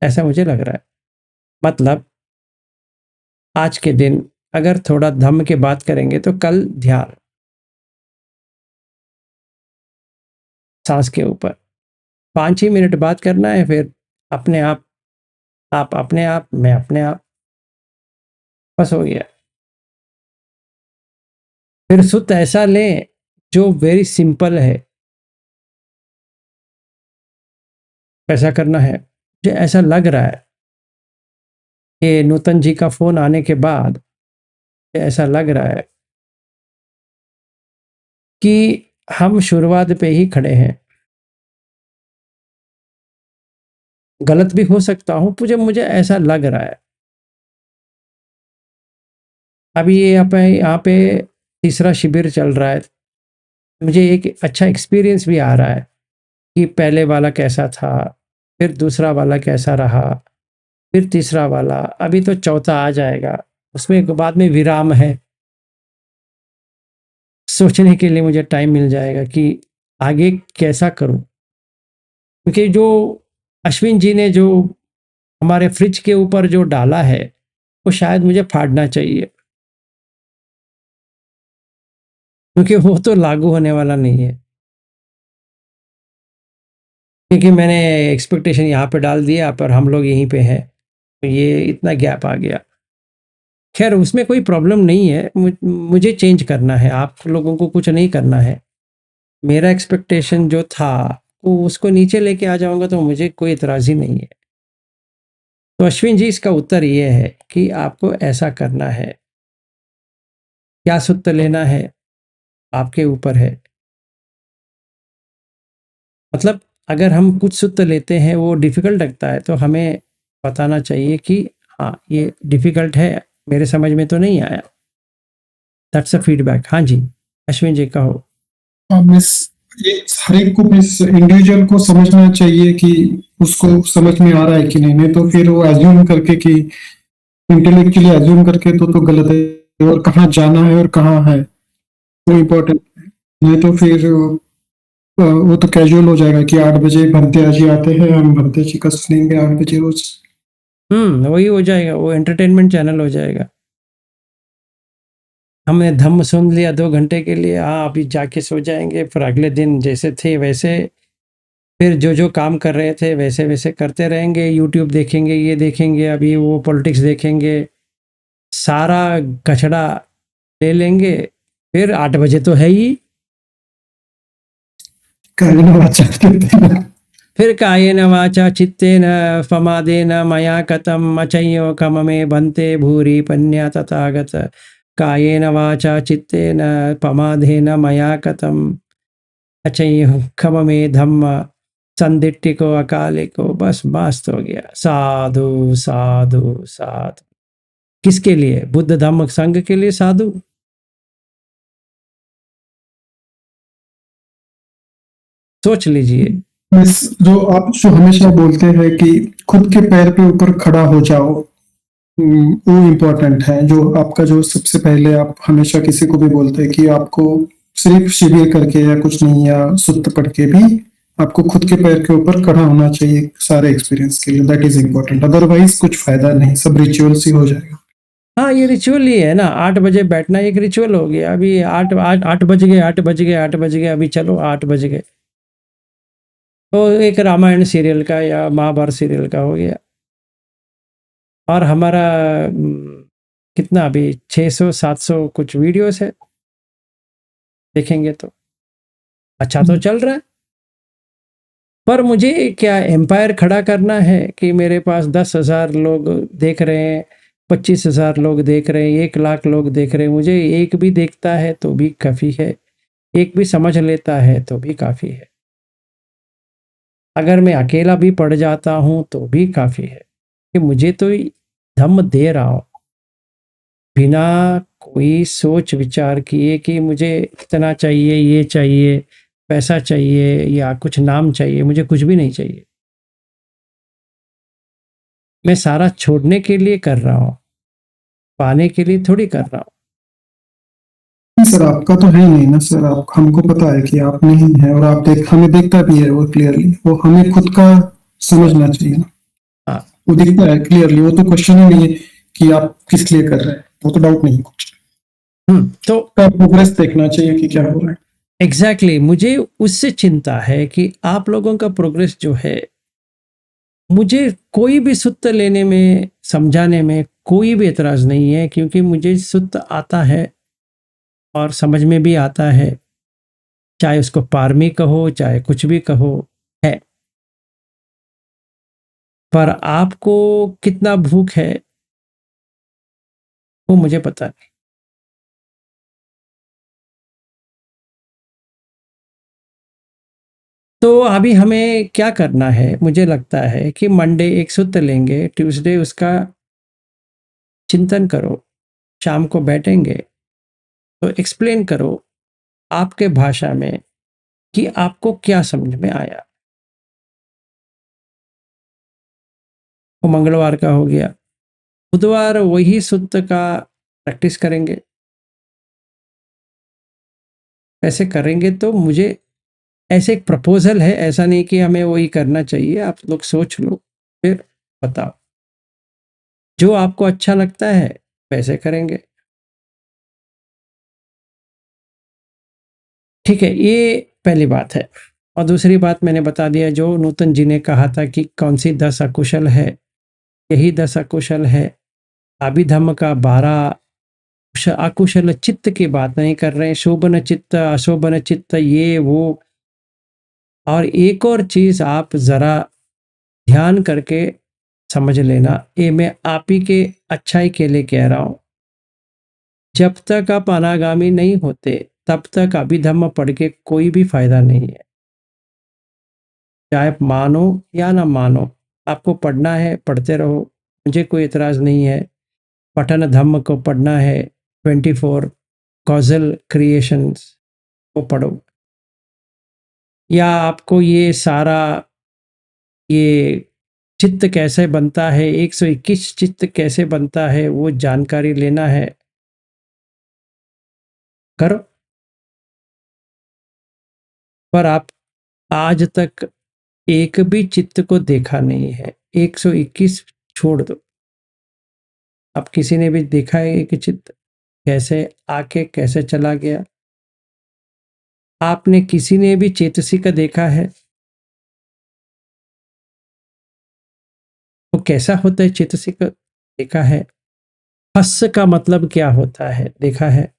ऐसा मुझे लग रहा है। मतलब आज के दिन अगर थोड़ा धम्म के बात करेंगे तो कल ध्यान, सांस के ऊपर 5 ही मिनट बात करना है, फिर अपने आप, आप अपने आप, मैं अपने आप। बस हो गया। फिर सूत्र ऐसा लें जो वेरी सिंपल है। कैसा करना है? मुझे ऐसा लग रहा है कि नूतन जी का फोन आने के बाद ऐसा लग रहा है कि हम शुरुआत पे ही खड़े हैं। गलत भी हो सकता हूं, मुझे ऐसा लग रहा है। अभी ये यहाँ पे तीसरा शिविर चल रहा है। मुझे एक अच्छा एक्सपीरियंस भी आ रहा है कि पहले वाला कैसा था, फिर दूसरा वाला कैसा रहा, फिर तीसरा वाला, अभी तो चौथा आ जाएगा। उसमें एक बाद में विराम है। सोचने के लिए मुझे टाइम मिल जाएगा कि आगे कैसा करूं। क्योंकि जो अश्विन जी ने जो हमारे फ्रिज के ऊपर जो डाला है वो शायद मुझे फाड़ना चाहिए, क्योंकि वो तो लागू होने वाला नहीं है। क्योंकि मैंने एक्सपेक्टेशन यहाँ पे डाल दिया पर हम लोग यहीं पे हैं, तो ये इतना गैप आ गया। खैर उसमें कोई प्रॉब्लम नहीं है। मुझे चेंज करना है, आप लोगों को कुछ नहीं करना है। मेरा एक्सपेक्टेशन जो था वो उसको नीचे लेके आ जाऊंगा तो मुझे कोई इतराज़ ही नहीं है। तो अश्विन जी इसका उत्तर ये है कि आपको ऐसा करना है। क्या सूत्र लेना है आपके ऊपर है। मतलब अगर हम कुछ सूत्र लेते हैं वो डिफ़िकल्ट लगता है तो हमें बताना चाहिए कि हाँ ये डिफ़िकल्ट है, मेरे समझ में तो नहीं आया। That's a feedback. हाँ जी अश्विन जी कहो। मिस ये हर एक को मिस इंडिविजुअल को समझना चाहिए कि उसको समझ में आ रहा है कि नहीं तो फिर वो एज्यूम करके कि इंटेलेक्चुअली एज्यूम करके तो गलत है, और कहाँ जाना है और कहाँ है वो इम्पोर्टेंट है। नहीं तो फिर वो तो कैजुअल हो जाएगा कि 8 बजे भंते जी आते हैं, हम भंते जी का सुनेंगे 8 बजे रोज। वही हो जाएगा, वो एंटरटेनमेंट चैनल हो जाएगा। हमने धम्म सुन लिया 2 घंटे के लिए, हाँ अभी जाके सो जाएंगे, फिर अगले दिन जैसे थे वैसे, फिर जो काम कर रहे थे वैसे वैसे करते रहेंगे। यूट्यूब देखेंगे, ये देखेंगे, अभी वो पॉलिटिक्स देखेंगे, सारा कचड़ा ले लेंगे। फिर 8 बजे तो है ही। फिर कायेन वाचा चित्तेन प्रमादेन मया कथम अचयो कम में भन्ते भूरि पन्या तथागत। कायेन वाचा चित्तेन प्रमादेन मया कथम अचयो कम में धम्म संदिट्टिको अकालिको। बस मस्त हो गया। साधु साधु साधु। किसके लिए? बुद्ध धम्म संघ के लिए साधु। सोच लीजिए। मिस जो आप जो हमेशा बोलते हैं कि खुद के पैर पे ऊपर खड़ा हो जाओ, वो इम्पोर्टेंट है। जो आपका जो सबसे पहले आप हमेशा किसी को भी बोलते हैं कि आपको सिर्फ शिविर करके या कुछ नहीं या सूत्र पढ़ के भी आपको खुद के पैर के ऊपर खड़ा होना चाहिए सारे एक्सपीरियंस के लिए। दैट इज इम्पोर्टेंट, अदरवाइज कुछ फायदा नहीं, सब रिचुअल्स ही हो जाएगा। हाँ ये रिचुअल ही है ना। 8 बजे बैठना एक रिचुअल हो गया। अभी 8 बज गए, 8 बज गए, 8 बज गए, अभी चलो 8 बज गए, तो एक रामायण सीरियल का या महाभारत सीरियल का हो गया। और हमारा कितना अभी 600-700 कुछ वीडियोस है, देखेंगे तो अच्छा तो चल रहा है। पर मुझे क्या एम्पायर खड़ा करना है कि मेरे पास 10,000 लोग देख रहे हैं, 25,000 लोग देख रहे हैं, 1,00,000 लोग देख रहे हैं। मुझे एक भी देखता है तो भी काफ़ी है, एक भी समझ लेता है तो भी काफ़ी है। अगर मैं अकेला भी पड़ जाता हूँ तो भी काफ़ी है कि मुझे तो धम्म दे रहा हो, बिना कोई सोच विचार किए कि मुझे इतना चाहिए, ये चाहिए, पैसा चाहिए या कुछ नाम चाहिए। मुझे कुछ भी नहीं चाहिए। मैं सारा छोड़ने के लिए कर रहा हूँ, पाने के लिए थोड़ी कर रहा हूँ। सर आपका तो है ही नहीं ना सर, आप हमको पता है कि आप नहीं है, और आप हमें देखता भी है वो क्लियरली। वो हमें खुद का समझना चाहिए ना। हाँ वो दिखता है क्लियरली, वो तो क्वेश्चन ही नहीं है कि आप किस लिए कर रहे हैं, वो तो डाउट नहीं है कुछ। तो प्रोग्रेस देखना चाहिए कि क्या हो रहा है। एग्जैक्टली मुझे उससे चिंता है कि आप लोगों का प्रोग्रेस जो है, मुझे कोई भी सूत्र लेने में, समझाने में कोई भी एतराज़ नहीं है, क्योंकि मुझे सुत्त आता है और समझ में भी आता है, चाहे उसको पारमी कहो, चाहे कुछ भी कहो, है। पर आपको कितना भूख है, वो मुझे पता नहीं। तो अभी हमें क्या करना है, मुझे लगता है कि मंडे एक सुत्त लेंगे, ट्यूसडे उसका चिंतन करो, शाम को बैठेंगे तो एक्सप्लेन करो आपके भाषा में कि आपको क्या समझ में आया। वो मंगलवार का हो गया, बुधवार वही सुत्त का प्रैक्टिस करेंगे। ऐसे करेंगे तो मुझे ऐसे एक प्रपोजल है, ऐसा नहीं कि हमें वही करना चाहिए, आप लोग सोच लो फिर बताओ, जो आपको अच्छा लगता है वैसे करेंगे। ठीक है, ये पहली बात है। और दूसरी बात मैंने बता दिया, जो नूतन जी ने कहा था कि कौन सी 10 अकुशल है, यही 10 अकुशल है। अभिधम्म का 12 अकुशल चित्त की बात नहीं कर रहे हैं, शोभन चित्त, अशोभन चित्त, ये वो। और एक और चीज आप जरा ध्यान करके समझ लेना, ये मैं आप ही के अच्छाई के लिए कह रहा हूं। जब तक आप अनागामी नहीं होते तब तक अभिधम्म पढ़ के कोई भी फायदा नहीं है। चाहे आप मानो या ना मानो, आपको पढ़ना है, पढ़ते रहो, मुझे कोई एतराज नहीं है। पठन धम्म को पढ़ना है, 24 कॉजल क्रिएशंस को पढ़ो, या आपको ये सारा ये चित्त कैसे बनता है, 121 चित्त कैसे बनता है, वो जानकारी लेना है, करो। पर आप आज तक एक भी चित्त को देखा नहीं है, 121 छोड़ दो। अब किसी ने भी देखा है एक चित्त कैसे आके कैसे चला गया? आपने किसी ने भी चेतसिक देखा है? वो कैसा होता है चेतसिक, देखा है? हस का मतलब क्या होता है, देखा है?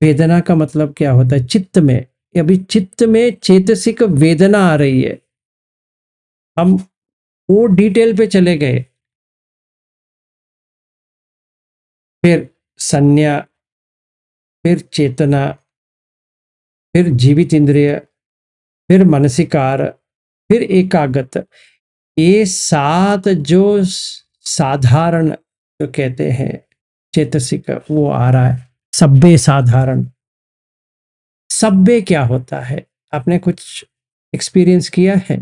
वेदना का मतलब क्या होता है चित्त में? अभी चित्त में चेतसिक वेदना आ रही है, हम वो डिटेल पे चले गए। फिर संज्ञा, फिर चेतना, फिर जीवित इंद्रिय, फिर मानसिकार, फिर एकाग्रत, ये 7 जो साधारण जो कहते हैं चेतसिक, वो आ रहा है। सब्बे साधारण, सब्बे क्या होता है, आपने कुछ एक्सपीरियंस किया है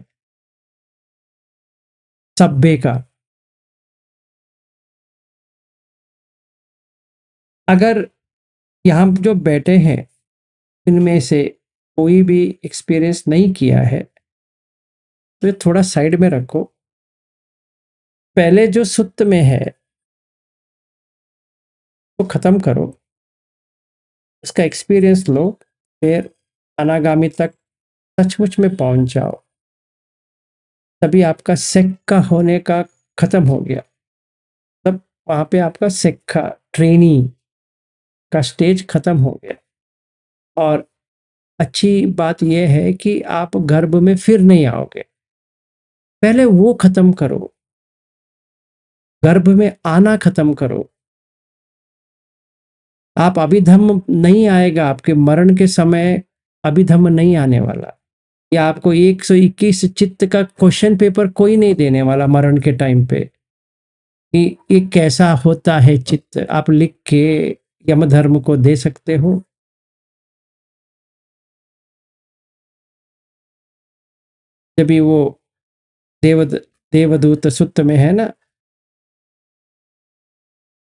सब्बे का? अगर यहाँ जो बैठे हैं इनमें से कोई भी एक्सपीरियंस नहीं किया है तो ये थोड़ा साइड में रखो। पहले जो सुत्त में है वो खत्म करो, उसका एक्सपीरियंस लो, फिर अनागामी तक सचमुच में पहुंच जाओ। तभी आपका सेक्का होने का खत्म हो गया, तब वहां पे आपका सेक्का ट्रेनी का स्टेज खत्म हो गया। और अच्छी बात यह है कि आप गर्भ में फिर नहीं आओगे, पहले वो खत्म करो, गर्भ में आना खत्म करो। आप अभिधम्म नहीं आएगा, आपके मरण के समय अभिधम्म नहीं आने वाला, या आपको 121 चित्त का क्वेश्चन पेपर कोई नहीं देने वाला मरण के टाइम पे कि ये कैसा होता है चित्त, आप लिख के यमधर्म को दे सकते हो। जब भी वो देव देवदूत सुत्त में है ना,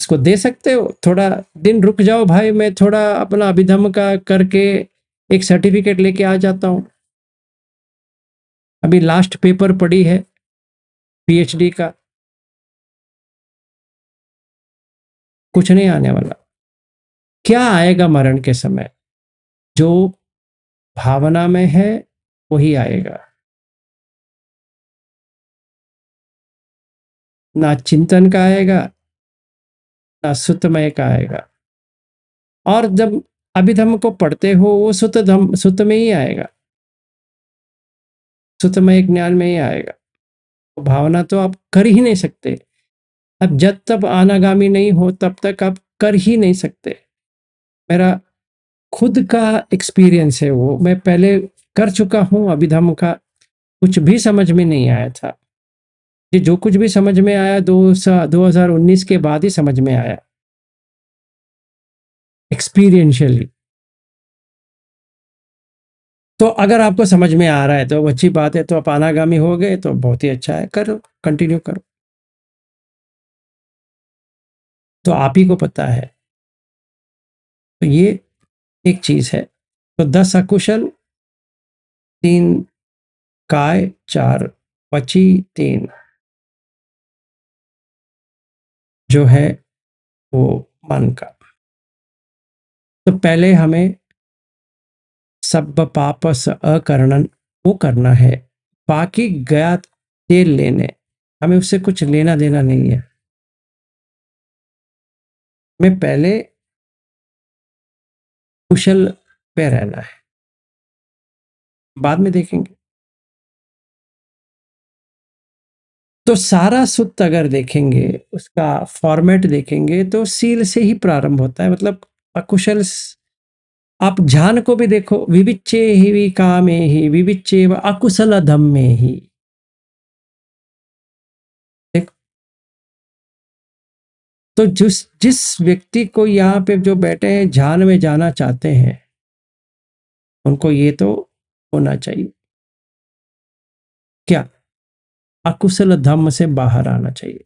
इसको दे सकते हो। थोड़ा दिन रुक जाओ भाई, मैं थोड़ा अपना अभिधम्म का करके एक सर्टिफिकेट लेके आ जाता हूँ। अभी लास्ट पेपर पड़ी है पीएचडी का, कुछ नहीं आने वाला। क्या आएगा मरण के समय? जो भावना में है वही आएगा। ना चिंतन का आएगा, ना सुतमय का आएगा। और जब अभिधम्म को पढ़ते हो वो सुत में ही आएगा, सुतमय ज्ञान में ही आएगा। तो भावना तो आप कर ही नहीं सकते। अब जब तक अनागामी नहीं हो तब तक आप कर ही नहीं सकते। मेरा खुद का एक्सपीरियंस है वो, मैं पहले कर चुका हूँ अभिधम्म का, कुछ भी समझ में नहीं आया था। ये जो कुछ भी समझ में आया 2019 के बाद ही समझ में आया, एक्सपीरियंशियली। तो अगर आपको समझ में आ रहा है तो अच्छी बात है, तो आप अनागामी हो गए तो बहुत ही अच्छा है, करो, कंटिन्यू करो। तो आप ही को पता है। तो ये एक चीज है। तो 10 अकुशल, 3 काय, 4 पची, 3 जो है वो मन का। तो पहले हमें सब पापस अकरणन वो करना है, बाकी गया तेल लेने, हमें उससे कुछ लेना देना नहीं है। हमें पहले कुशल पे रहना है, बाद में देखेंगे। तो सारा सुत्त अगर देखेंगे, उसका फॉर्मेट देखेंगे तो सील से ही प्रारंभ होता है। मतलब अकुशल, आप ध्यान को भी देखो, विविच्चे ही विकामे ही विविच्चे व अकुशल धम्मे ही। देखो, तो जिस व्यक्ति को यहाँ पे जो बैठे हैं ध्यान में जाना चाहते हैं, उनको ये तो होना चाहिए क्या, अकुशल धम्म से बाहर आना चाहिए।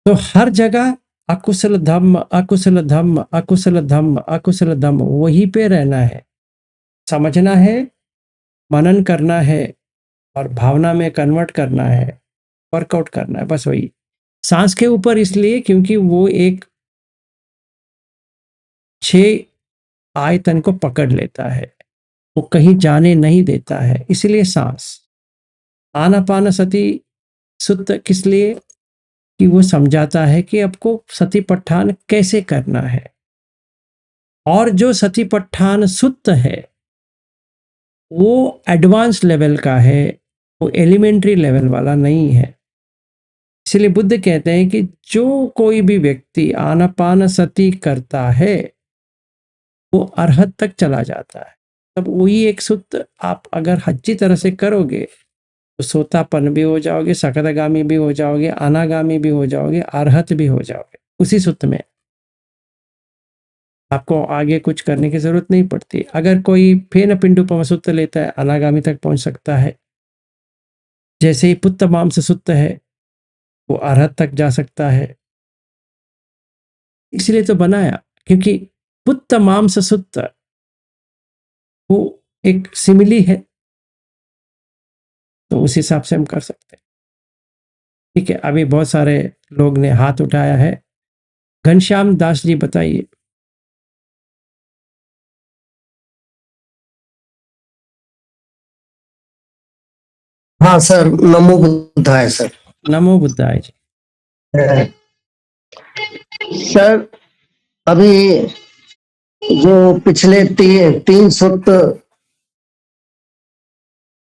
तो हर जगह अकुशल धम्म, अकुशल धम्म, अकुशल धम्म, अकुशल धम्म, वहीं पे रहना है, समझना है, मनन करना है और भावना में कन्वर्ट करना है, वर्कआउट करना है, बस वही। सांस के ऊपर इसलिए क्योंकि वो एक 6 आयतन को पकड़ लेता है, वो कहीं जाने नहीं देता है, इसलिए सांस। आनापानसति सुत्त किस लिए, कि वो समझाता है कि आपको सतीपट्ठान कैसे करना है। और जो सतीपट्ठान सुत्त है वो एडवांस लेवल का है, वो एलिमेंट्री लेवल वाला नहीं है। इसलिए बुद्ध कहते हैं कि जो कोई भी व्यक्ति आनापानसति करता है वो अरहत तक चला जाता है। तब वही एक सुत्त आप अगर अच्छी तरह से करोगे तो सोतापन भी हो जाओगे, सकदगामी भी हो जाओगे, अनागामी भी हो जाओगे, अरहत भी हो जाओगे उसी सुत्त में। आपको आगे कुछ करने की जरूरत नहीं पड़ती। अगर कोई फेन पिंडुपम सुत्त लेता है अनागामी तक पहुंच सकता है। जैसे ही पुत्त मांस सुत्त है वो अरहत तक जा सकता है। इसलिए तो बनाया, क्योंकि पुत्त मांस सुत्त वो एक सिमिली है, तो उस हिसाब से हम कर सकते हैं। ठीक है, अभी बहुत सारे लोग ने हाथ उठाया है। घनश्याम दास जी बताइए। हाँ सर, नमो बुद्धाय सर। नमो बुद्धाय जी। सर अभी जो पिछले 3 सुत्त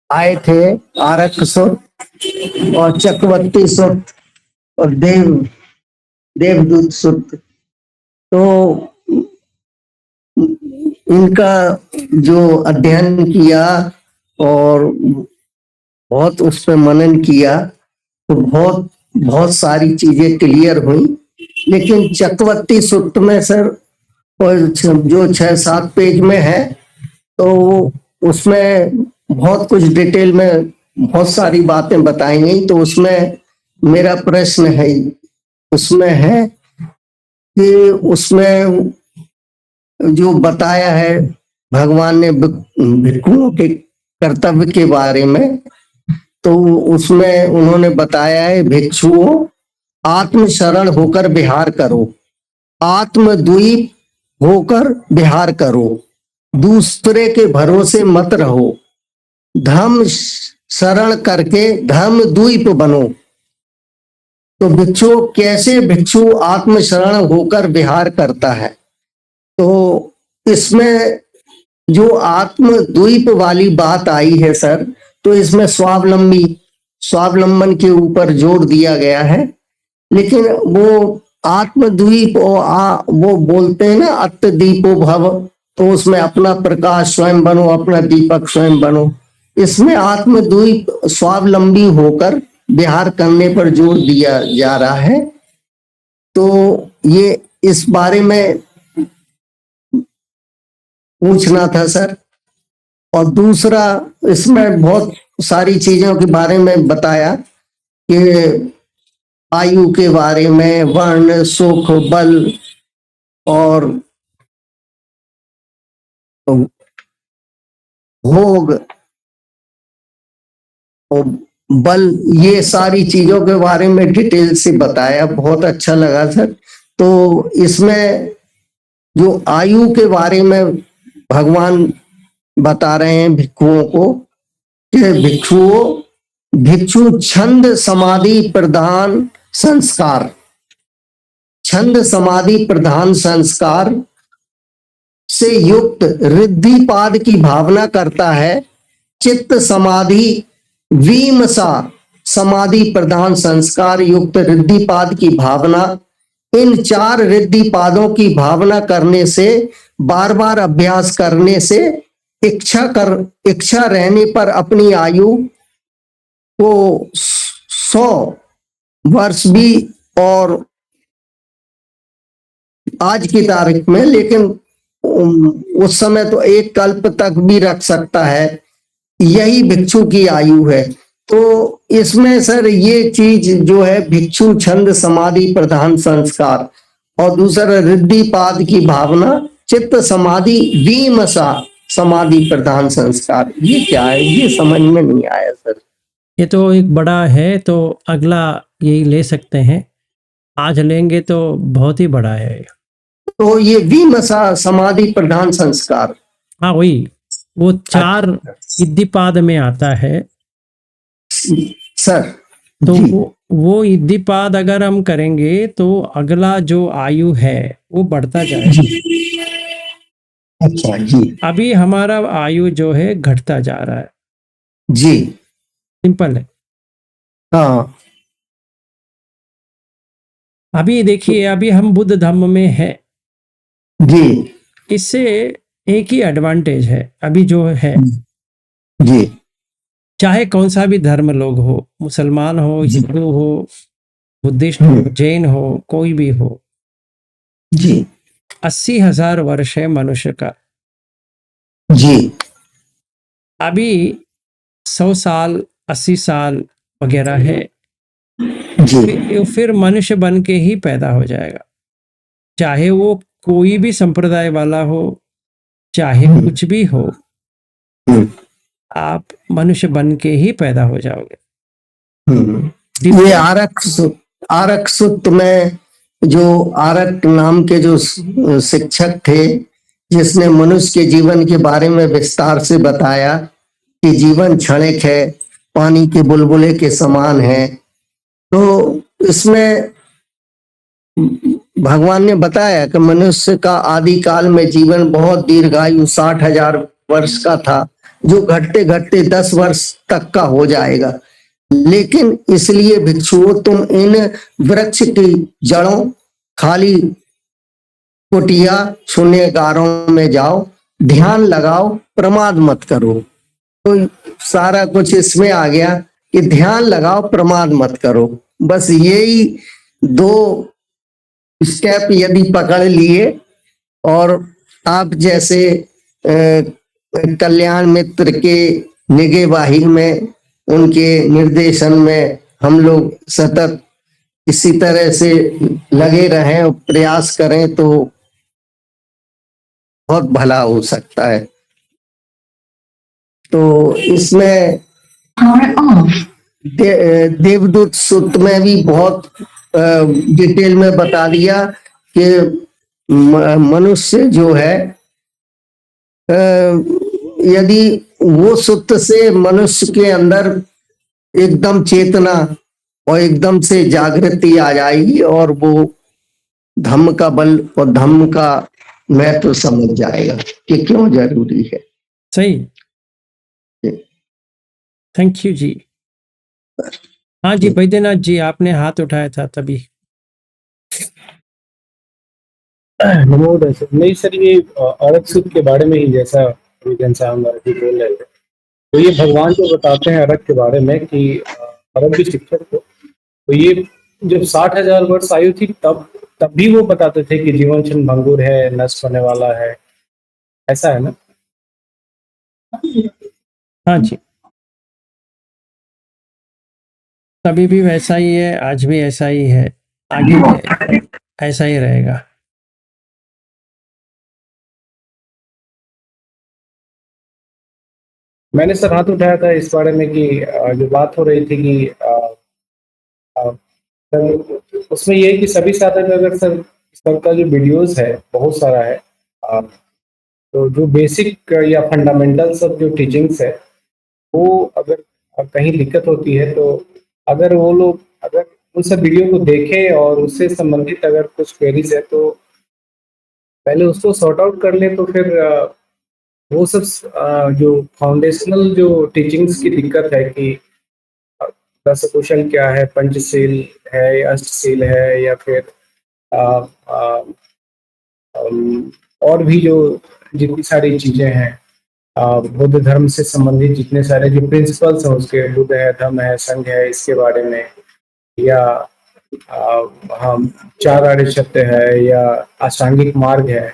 आए थे, आरक सुत्त और चक्रवर्ती सुत्त और देवदूत सुत्त, तो इनका जो अध्ययन किया और बहुत उस पर मनन किया तो बहुत सारी चीजें क्लियर हुई। लेकिन चक्रवर्ती सुत्त में सर जो 6-7 पेज में है, तो उसमें बहुत कुछ डिटेल में बहुत सारी बातें बताई गई। तो उसमें मेरा प्रश्न है, उसमें है कि उसमें जो बताया है भगवान ने भिक्षुओं के कर्तव्य के बारे में, तो उसमें उन्होंने बताया है भिक्षुओं आत्म शरण होकर विहार करो, आत्मद्वीप होकर विहार करो, दूसरे के भरोसे मत रहो, धर्म शरण करके धर्म द्वीप बनो। तो भिक्षु कैसे भिक्षु आत्मशरण होकर विहार करता है। तो इसमें जो आत्मद्वीप वाली बात आई है सर, तो इसमें स्वावलंबन के ऊपर जोर दिया गया है। लेकिन वो आत्मद्वीप वो बोलते हैं ना, अत्तदीपो भव, तो उसमें अपना प्रकाश स्वयं बनो, अपना दीपक स्वयं बनो। इसमें आत्मद्वीप स्वावलंबी होकर विहार करने पर जोर दिया जा रहा है। तो ये इस बारे में पूछना था सर। और दूसरा, इसमें बहुत सारी चीजों के बारे में बताया कि आयु के बारे में, वर्ण, सुख, बल और भोग और बल, ये सारी चीजों के बारे में डिटेल से बताया। बहुत अच्छा लगा सर। तो इसमें जो आयु के बारे में भगवान बता रहे हैं भिक्षुओं को कि भिक्षु छंद समाधि प्रधान संस्कार, छंद समाधि प्रधान संस्कार से युक्त रिद्धिपाद की भावना करता है। चित्त समाधि वीमसा समाधि प्रधान संस्कार युक्त रिद्धिपाद की भावना, इन 4 रिद्धिपादों की भावना करने से, बार बार अभ्यास करने से, इच्छा रहने पर अपनी आयु को 100 वर्ष भी, और आज की तारीख में, लेकिन उस समय तो 1 कल्प तक भी रख सकता है, यही भिक्षु की आयु है। तो इसमें सर ये चीज जो है भिक्षु छंद समाधि प्रधान संस्कार, और दूसरा रिद्धिपाद की भावना, चित्त समाधि वीमसा समाधि प्रधान संस्कार, ये क्या है, ये समझ में नहीं आया सर। ये तो एक बड़ा है, तो अगला यही ले सकते हैं। आज लेंगे तो बहुत ही बड़ा है। तो ये वीमसा समाधि प्रधान संस्कार, हाँ वही, वो 4 इद्धिपाद में आता है। सर तो जी। वो इद्धिपाद अगर हम करेंगे तो अगला जो आयु है वो बढ़ता जाएगा। अच्छा जी। अभी हमारा आयु जो है घटता जा रहा है। जी सिंपल है। हाँ अभी देखिए, अभी हम बुद्ध धर्म में है। जी इससे एक ही एडवांटेज है अभी जो है, जी चाहे कौन सा भी धर्म लोग हो, मुसलमान हो, हिंदू हो, बुद्धिस्ट हो, जैन हो, कोई भी हो, जी 80,000 वर्ष है मनुष्य का। जी अभी 100 साल 80 साल वगैरह है। जी फिर मनुष्य बन के ही पैदा हो जाएगा, चाहे वो कोई भी संप्रदाय वाला हो, चाहे कुछ भी हो, आप मनुष्य बन के ही पैदा हो जाओगे। ये आरक सूत्र में जो आरक नाम के जो शिक्षक थे, जिसने मनुष्य के जीवन के बारे में विस्तार से बताया कि जीवन क्षणिक है, पानी के बुलबुले के समान है। तो इसमें भगवान ने बताया कि मनुष्य का आदि काल में जीवन बहुत दीर्घायु 60,000 वर्ष का था, जो घटते घटते 10 वर्ष तक का हो जाएगा। लेकिन इसलिए भिक्षुओं, तुम इन वृक्ष की जड़ों, खाली कुटिया शून्यकारों में जाओ, ध्यान लगाओ, प्रमाद मत करो। तो सारा कुछ इसमें आ गया कि ध्यान लगाओ, प्रमाद मत करो। बस यही 2 स्टेप यदि पकड़ लिए, और आप जैसे कल्याण मित्र के निगहबानी में, उनके निर्देशन में हम लोग सतत इसी तरह से लगे रहें और प्रयास करें तो बहुत भला हो सकता है। तो इसमें देवदूत सूत्र में भी बहुत डिटेल में बता दिया कि मनुष्य जो है यदि वो सूत्र से मनुष्य के अंदर एकदम चेतना और एकदम से जागृति आ जाएगी और वो धम्म का बल और धम्म का महत्व समझ जाएगा कि क्यों जरूरी है। सही। थैंक यू जी। हाँ जी बैद्यनाथ जी, आपने हाथ उठाया था तभी। नमोदय सर। नहीं सर, ये अरब सूत्र के बारे में ही जैसा अभी घनश्याम जी बोल रहे थे, तो ये भगवान जो बताते हैं अरब के बारे में कि अरब की शिक्षक को, तो ये जब 60,000 वर्ष आयु थी तब भी वो बताते थे कि जीवन क्षण भंगुर है, नष्ट होने वाला है, ऐसा है ना? हाँ जी, तभी भी वैसा ही है, आज भी ऐसा ही है, आगे भी ऐसा ही रहेगा। मैंने सर हाथ उठाया था इस बारे में कि जो बात हो रही थी कि सर, उसमें ये है कि सभी साधक अगर सर का जो वीडियोस है बहुत सारा है, तो जो बेसिक या फंडामेंटल सब जो टीचिंग्स है वो अगर कहीं दिक्कत होती है तो अगर वो लोग अगर उन सब वीडियो को देखें और उससे संबंधित अगर कुछ क्वेरीज है तो पहले उसको सॉर्ट आउट कर ले, तो फिर वो सब जो फाउंडेशनल जो टीचिंग्स की दिक्कत है कि दस कुशल क्या है, पंचशील है, अष्टशील है, या फिर आ, आ, और भी जो जितनी सारी चीजें हैं बुद्ध धर्म से संबंधित जितने सारे जो प्रिंसिपल्स हैं उसके, बुद्ध है, धम्म है, संघ है, इसके बारे में, या हम चार आर्य सत्य है, या अष्टांगिक मार्ग है,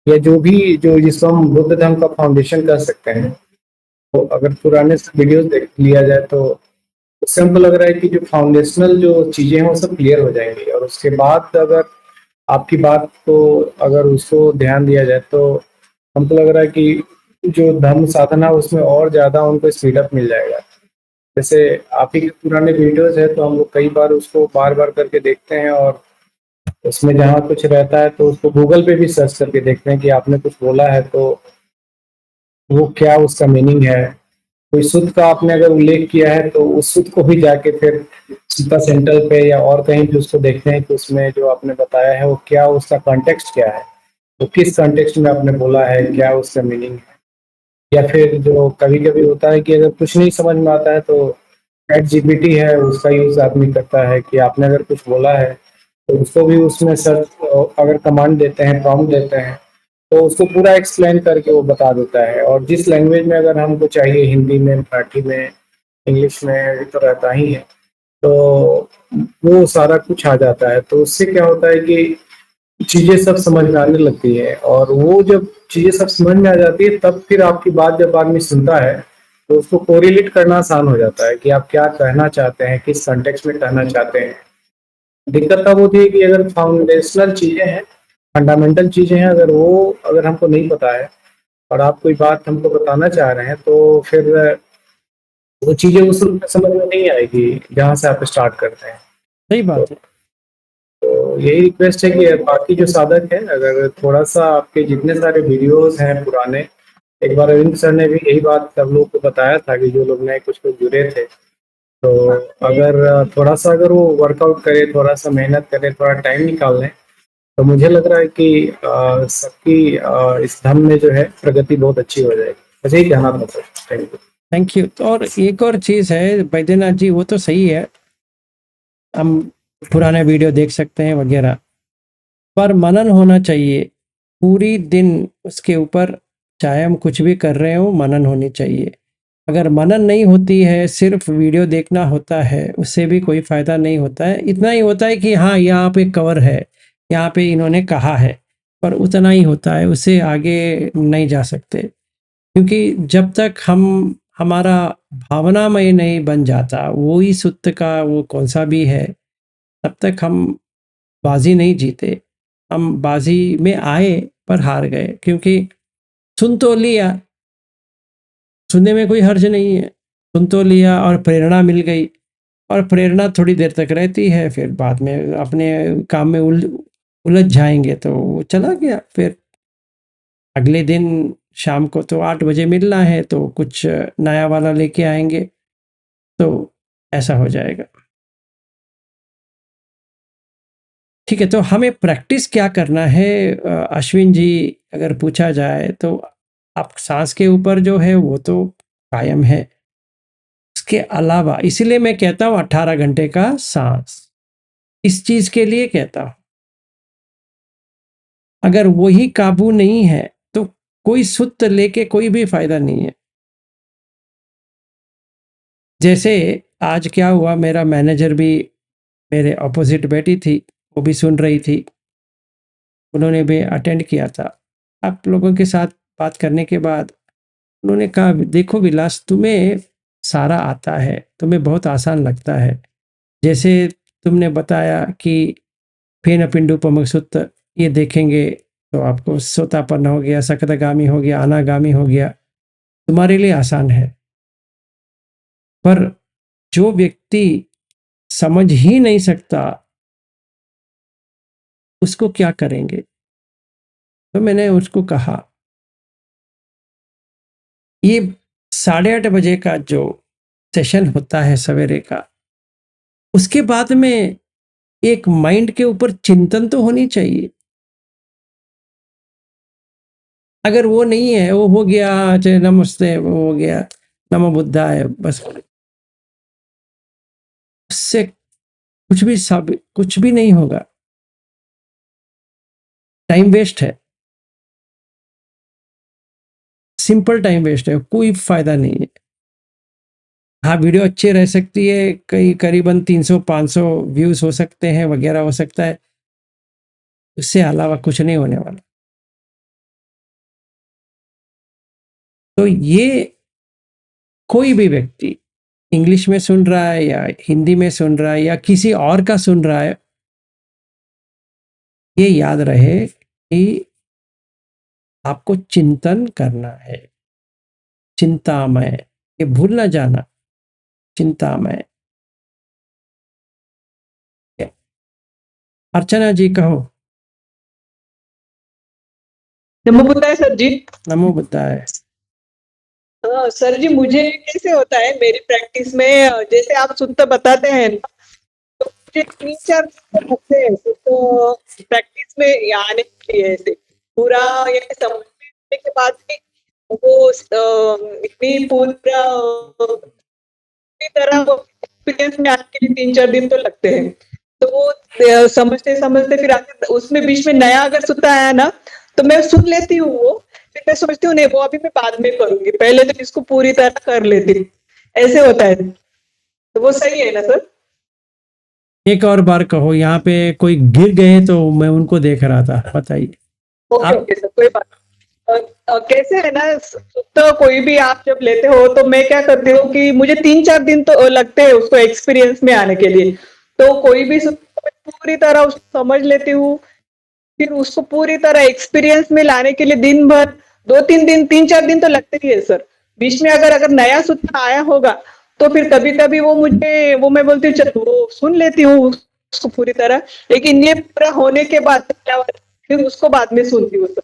या जो भी जो जिसको हम बुद्ध धर्म का फाउंडेशन कर सकते हैं, तो अगर पुराने वीडियोस देख लिया जाए तो उससे हमको लग रहा है कि जो फाउंडेशनल जो चीजें हैं वो सब क्लियर हो जाएंगी, और उसके बाद अगर आपकी बात को अगर उसको ध्यान दिया जाए तो हमको लग रहा है कि जो धर्म साधना उसमें और ज्यादा उनको स्पीड अप मिल जाएगा। जैसे आप ही के पुराने वीडियोस है तो हम लोग कई बार उसको बार बार करके देखते हैं, और उसमें जहाँ कुछ रहता है तो उसको गूगल पे भी सर्च करके देखते हैं कि आपने कुछ बोला है तो वो क्या उसका मीनिंग है। कोई सूत्र का आपने अगर उल्लेख किया है तो उस सूत्र को भी जाके फिर सीता सेंट्रल पे या और कहीं भी उसको देखते हैं कि उसमें जो आपने बताया है वो क्या, उसका कॉन्टेक्स्ट क्या है, तो किस कॉन्टेक्स्ट में आपने बोला है, क्या उसका मीनिंग है। या फिर जो कभी कभी होता है कि अगर कुछ नहीं समझ में आता है तो चैट जीपीटी है उसका यूज आदमी करता है कि आपने अगर कुछ बोला है तो उसको भी उसमें सर्च अगर कमांड देते हैं, प्रॉम्प्ट देते हैं, तो उसको पूरा एक्सप्लेन करके वो बता देता है, और जिस लैंग्वेज में अगर हमको चाहिए, हिंदी में, मराठी में, इंग्लिश में, ये तो रहता ही है, तो वो सारा कुछ आ जाता है। तो उससे क्या होता है कि चीजें सब समझ में आने लगती है, और वो जब चीजें सब समझ में आ जाती है तब फिर आपकी बात जब आदमी सुनता है तो उसको कोरिलेट करना आसान हो जाता है कि आप क्या कहना चाहते हैं, किस कंटेक्स्ट में कहना चाहते हैं। दिक्कत तब होती है कि अगर फाउंडेशनल चीजें हैं, फंडामेंटल चीजें हैं, अगर हमको नहीं पता है और आप कोई बात हमको बताना चाह रहे हैं तो फिर वो चीजें उस रूप में समझ में नहीं आएगी जहाँ से आप स्टार्ट करते हैं। सही बात है। तो यही रिक्वेस्ट है कि बाकी जो साधक है अगर थोड़ा सा आपके जितने सारे वीडियोस हैं पुराने, एक बार अरविंद सर ने भी यही बात सब लोग को बताया था कि जो लोग नए कुछ जुड़े थे, तो अगर थोड़ा सा अगर वो वर्कआउट करे, थोड़ा सा मेहनत करे, थोड़ा टाइम निकाल लें, तो मुझे लग रहा है कि सबकी इस धर्म में जो है प्रगति बहुत अच्छी हो जाएगी। बस यही कहना था sir. Thank you. Thank you. तो और एक और चीज़ है बैद्यनाथ जी, वो तो सही है, हम पुराने वीडियो देख सकते हैं वगैरह, पर मनन होना चाहिए पूरी दिन उसके ऊपर, चाहे हम कुछ भी कर रहे हो मनन होनी चाहिए। अगर मनन नहीं होती है, सिर्फ वीडियो देखना होता है, उससे भी कोई फ़ायदा नहीं होता है। इतना ही होता है कि हाँ यहाँ पे कवर है, यहाँ पे इन्होंने कहा है, पर उतना ही होता है, उससे आगे नहीं जा सकते। क्योंकि जब तक हम हमारा भावनामय नहीं बन जाता, वो ही सूत्र का वो कौन सा भी है, तब तक हम बाजी नहीं जीते। हम बाजी में आए पर हार गए, क्योंकि सुन तो लिया, सुनने में कोई हर्ज नहीं है, सुन तो लिया और प्रेरणा मिल गई, और प्रेरणा थोड़ी देर तक रहती है, फिर बाद में अपने काम में उलझ जाएंगे तो वो चला गया। फिर अगले दिन शाम को तो 8 बजे मिलना है, तो कुछ नया वाला लेके आएंगे, तो ऐसा हो जाएगा। ठीक है, तो हमें प्रैक्टिस क्या करना है अश्विन जी, अगर पूछा जाए तो आप सांस के ऊपर जो है वो तो कायम है, उसके अलावा इसीलिए मैं कहता हूँ 18 घंटे का सांस, इस चीज के लिए कहता हूँ। अगर वही काबू नहीं है तो कोई सुत्त लेके कोई भी फायदा नहीं है। जैसे आज क्या हुआ, मेरा मैनेजर भी मेरे ऑपोजिट बैठी थी, वो भी सुन रही थी, उन्होंने भी अटेंड किया था। आप लोगों के साथ बात करने के बाद उन्होंने कहा, देखो विलास, तुम्हें सारा आता है, तुम्हें बहुत आसान लगता है। जैसे तुमने बताया कि फेन पिंडु पमसुत्त, ये देखेंगे तो आपको सोतापन्न हो गया, सकतगामी हो गया, अनागामी हो गया, तुम्हारे लिए आसान है। पर जो व्यक्ति समझ ही नहीं सकता उसको क्या करेंगे? तो मैंने उसको कहा, ये 8:30 बजे का जो सेशन होता है सवेरे का, उसके बाद में एक माइंड के ऊपर चिंतन तो होनी चाहिए। अगर वो नहीं है, वो हो गया जय नमस्ते, वो हो गया नमो बुद्धाय, बस उससे कुछ भी नहीं होगा, टाइम वेस्ट है, सिंपल टाइम वेस्ट है, कोई फायदा नहीं है। हाँ, वीडियो अच्छी रह सकती है, कई करीबन 300-500 व्यूज हो सकते हैं, वगैरह हो सकता है, उससे अलावा कुछ नहीं होने वाला। तो ये कोई भी व्यक्ति इंग्लिश में सुन रहा है या हिंदी में सुन रहा है या किसी और का सुन रहा है, ये याद रहे कि आपको चिंतन करना है, चिंतामय, ये भूल ना जाना, चिंतामय। अर्चना जी कहो। नमो बुद्धाय सर जी। नमो बुद्धाय। सर जी, मुझे कैसे होता है मेरी प्रैक्टिस में, जैसे आप शुद्ध बताते हैं ना, तो मुझे 3-4 दिन लगते हैं तो प्रैक्टिस में आने के लिए, ऐसे पूरा ये समझने के बाद भी वो इतनी पूरी तरह वो एक्सपीरियंस में आने के लिए 3-4 दिन तो लगते हैं। तो वो समझते समझते फिर आगे उसमें बीच में नया अगर सुनता है ना, तो मैं सुन लेती हूँ वो, फिर मैं सोचती हूँ नहीं वो अभी मैं बाद में करूंगी, पहले तो इसको पूरी तरह कर लेती हूँ, ऐसे होता है। तो वो सही है ना सर? एक और बार कहो, यहाँ पे कोई गिर गए तो मैं उनको देख रहा था, बताइए। ओके ओके सर, कोई बात नहीं। कैसे है ना, तो कोई भी आप जब लेते हो तो मैं क्या करती हूँ कि मुझे 3-4 दिन तो लगते हैं उसको एक्सपीरियंस में आने के लिए। तो कोई भी पूरी तरह उसको समझ लेती हूँ, फिर उसको पूरी तरह एक्सपीरियंस में लाने के लिए दिन भर 2-3 दिन 3-4 दिन तो लगते ही है सर। बीच में अगर नया सूत्र आया होगा तो फिर कभी कभी वो मैं बोलती हूँ चलो वो सुन लेती हूँ उसको पूरी तरह, लेकिन ये पूरा होने के बाद फिर उसको बाद में सुनती हूँ सर,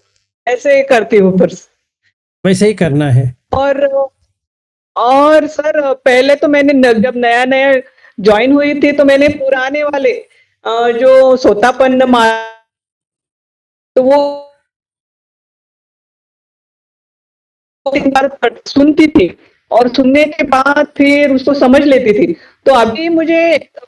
ऐसे करती हूँ फिर। वैसे ही करना है। और सर पहले तो मैंने जब नया नया ज्वाइन हुई थी तो मैंने पुराने वाले जो सोतापन्न तो वो एक बार सुनती थी और सुनने के बाद फिर उसको समझ लेती थी। तो अभी मुझे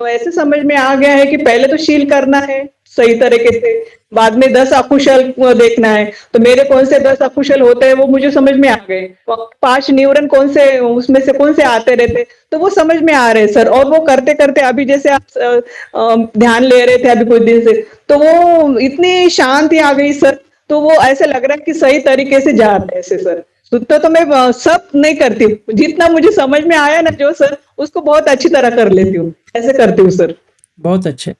ऐसे समझ में आ गया है कि पहले तो शील करना है सही तरीके से, बाद में 10 अकुशल देखना है। तो मेरे कौन से 10 अकुशल होते हैं वो मुझे समझ में आ गए, 5 न्यूरन कौन से उसमें से कौन से आते रहते, तो वो समझ में आ रहे सर। और वो करते करते अभी जैसे आप ध्यान ले रहे थे अभी कुछ दिन से, तो वो इतनी शांति आ गई सर। तो वो ऐसे लग रहा है कि सही तरीके से जा रहे हैं सर। तो मैं सब नहीं करती हूँ, जितना मुझे समझ में आया ना जो सर, उसको बहुत अच्छी तरह कर लेती हूँ, ऐसे करती हूँ सर। बहुत अच्छे,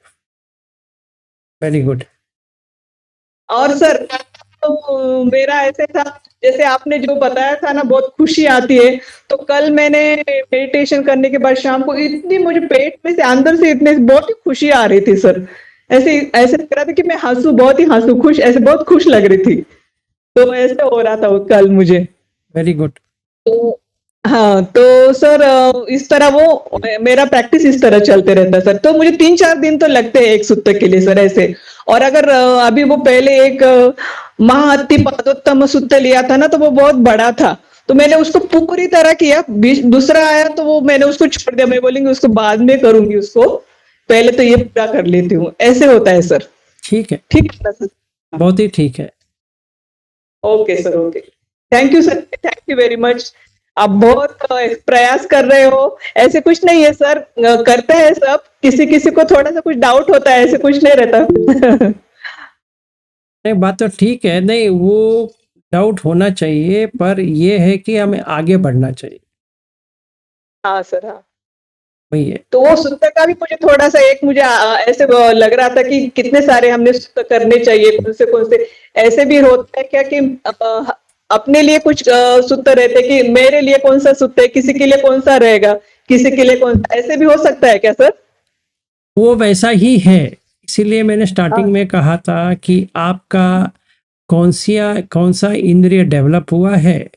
वेरी गुड। और सर तो मेरा ऐसे था, जैसे आपने जो बताया था ना, बहुत खुशी आती है। तो कल मैंने मेडिटेशन करने के बाद शाम को इतनी मुझे पेट में से अंदर से इतने बहुत ही खुशी आ रही थी सर, ऐसे ऐसे लग रहा था कि मैं हंसू, बहुत ही हंसू, खुश, ऐसे बहुत खुश लग रही थी। तो ऐसे हो रहा था कल मुझे। Very good. तो हाँ, तो सर इस तरह वो मेरा प्रैक्टिस इस तरह चलते रहता है सर। तो मुझे 3-4 दिन तो लगते हैं एक सुत्ते के लिए सर ऐसे। और अगर अभी वो पहले एक महाअत्ति पादोत्तम सुत्ते लिया था ना, तो वो बहुत बड़ा था। तो मैंने उसको पूरी तरह किया। दूसरा आया तो वो मैंने उसको छोड़ दिया। मैं बोलेंगी उसको बाद में करूंगी उसको। पहले तो ये पूरा कर लेती हूँ। ऐसे होता है सर। ठीक है, ठीक है ना सर? बहुत ही ठीक है। Okay sir, okay. Thank you sir, thank you very much. आप बहुत प्रयास कर रहे हो। ऐसे कुछ नहीं है सर, करते हैं सब। किसी किसी को थोड़ा सा कुछ डाउट होता है, ऐसे कुछ नहीं रहता। नहीं, बात तो ठीक है। नहीं, वो डाउट होना चाहिए, पर ये है कि हमें आगे बढ़ना चाहिए। हाँ सर, हाँ। वही है। तो वो सुत्ते का भी मुझे थोड़ा सा एक मुझे ऐसे लग रहा था कि कितने सारे हमने सुत्ते करने चाहिए, कौन से ऐसे भी होता है क्या कि अपने लिए कुछ सुत्ते रहते कि मेरे लिए कौन सा सुत्ते है, किसी के लिए कौन सा रहेगा, किसी के लिए कौन सा, ऐसे भी हो सकता है क्या सर? वो वैसा ही है। इसीलिए मैंने स्टार्टिंग में कहा था कि आपका कौन सा इंद्रिय डेवलप हुआ है,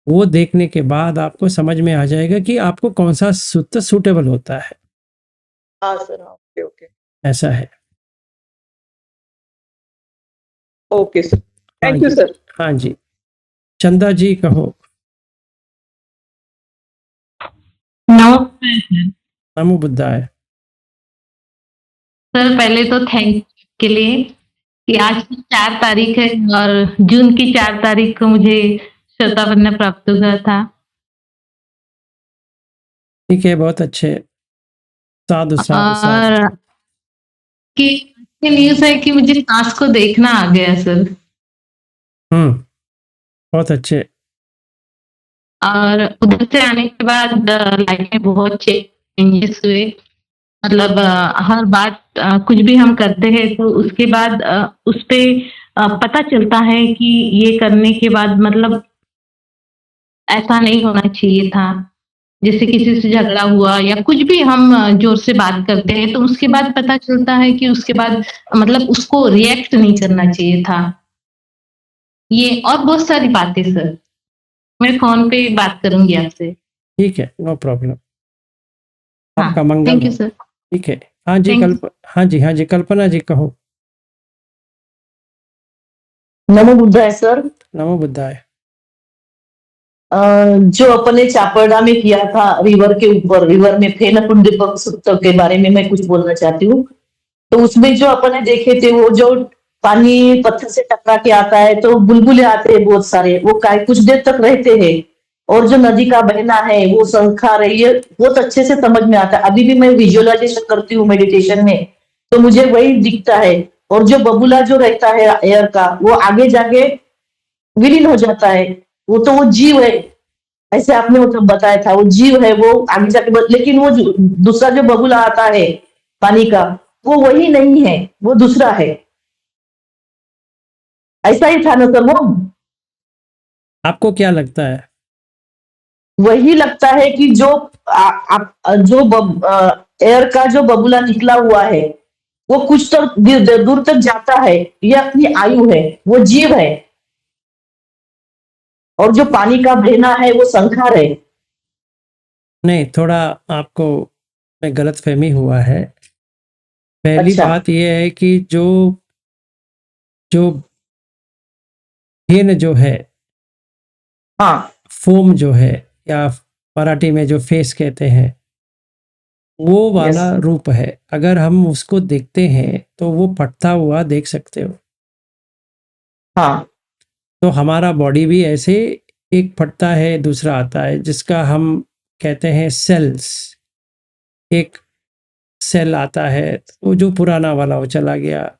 वो देखने के बाद आपको समझ में आ जाएगा कि आपको कौन सा सूत्र सूटेबल होता है। हाँ सर, हाँ, ओके ओके। ऐसा है। ओके सर, हाँ थैंक यू जी, सर। हाँ जी। चंदा जी कहो। नमस्ते सर। नमो बुद्धाय। सर पहले तो थैंक के लिए कि आज की 4 तारीख है और जून की 4 तारीख को मुझे श्रोतापन्न प्राप्त हुआ था। ठीक है, बहुत अच्छे। साधु साधु साधु। और कि न्यूज़ है कि मुझे सास को देखना आ गया सर। बहुत अच्छे। और उधर से आने के बाद लाइफ में बहुत चेंजेस हुए। मतलब हर बात कुछ भी हम करते हैं तो उसके बाद उस पे पता चलता है कि ये करने के बाद मतलब ऐसा नहीं होना चाहिए था। जैसे किसी से झगड़ा हुआ या कुछ भी हम जोर से बात करते हैं तो उसके बाद पता चलता है कि उसके बाद मतलब उसको रिएक्ट नहीं करना चाहिए था। ये और बहुत सारी बातें सर। मैं फ़ोन पे बात करूँगी आपसे। ठीक है, नो प्रॉब्लम। हाँ, आपका मंगल थैंक यू हो। सर। ठीक है। हाँ जी, थैंक यू। हाँ जी, हाँ जी, कल्पना जी कहो। नमो बुद्धाय सर। नमो बुद्धाय। जो अपने चापरडा में किया था रिवर के ऊपर, रिवर में फेन कुंडीपक सूत्र के बारे में मैं कुछ बोलना चाहती हूँ। तो उसमें जो अपने देखे थे वो जो पानी पत्थर से टकरा के आता है तो बुलबुले आते हैं बहुत सारे, वो काय कुछ देर तक रहते हैं। और जो नदी का बहना है वो संखार है, ये बहुत अच्छे से समझ में आता है। अभी भी मैं विजुअलाइजेशन करती हूँ मेडिटेशन में तो मुझे वही दिखता है। और जो बबूला जो रहता है एयर का वो आगे जाके विलीन हो जाता है। वो तो वो जीव है, ऐसे आपने मतलब बताया था, वो जीव है, वो आगे जाके लेकिन वो दूसरा जो बबूला आता है पानी का वो वही नहीं है, वो दूसरा है। ऐसा ही था ना सर वो? आपको क्या लगता है? वही लगता है कि जो एयर का जो बबूला निकला हुआ है वो कुछ तो दूर तक जाता है, ये अपनी आयु है, वो जीव है। और जो पानी का बहना है वो संखार है। नहीं, थोड़ा आपको में गलत फहमी हुआ है। पहली अच्छा। बात यह है कि जो जो फेन जो है, हाँ फोम जो है, या मराठी में जो फेस कहते हैं, वो वाला यस। रूप है। अगर हम उसको देखते हैं तो वो फटता हुआ देख सकते हो। हाँ तो हमारा बॉडी भी ऐसे एक फटता है, दूसरा आता है, जिसका हम कहते हैं सेल्स। एक सेल आता है, वो जो पुराना वाला वो चला गया,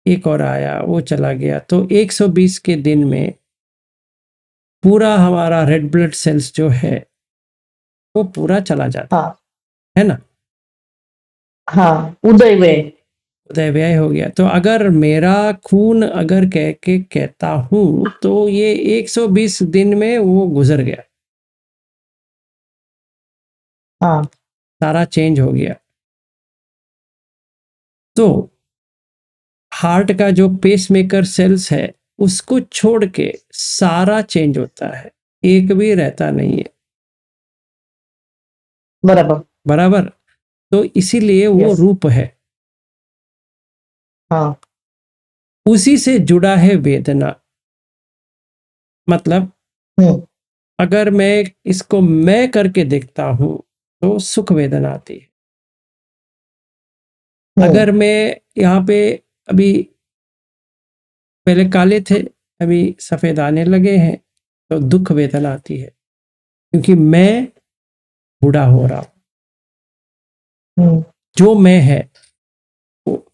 एक और आया वो चला गया। तो 120 के दिन में पूरा हमारा रेड ब्लड सेल्स जो है वो पूरा चला जाता हाँ है ना। हाँ उदय वे। उदय व्यय हो गया। तो अगर मेरा खून अगर कह के कहता हूं तो ये 120 दिन में वो गुजर गया, हाँ सारा चेंज हो गया। तो हार्ट का जो पेसमेकर सेल्स है उसको छोड़ के सारा चेंज होता है, एक भी रहता नहीं है। बराबर। बराबर। तो इसीलिए वो Yes. रूप है, हाँ। उसी से जुड़ा है वेदना। मतलब अगर मैं इसको मैं करके देखता हूं तो सुख वेदना आती है। अगर मैं यहाँ पे अभी पहले काले थे, अभी सफेद आने लगे हैं, तो दुख वेदना आती है, क्योंकि मैं बूढ़ा हो रहा हूं। जो मैं है वो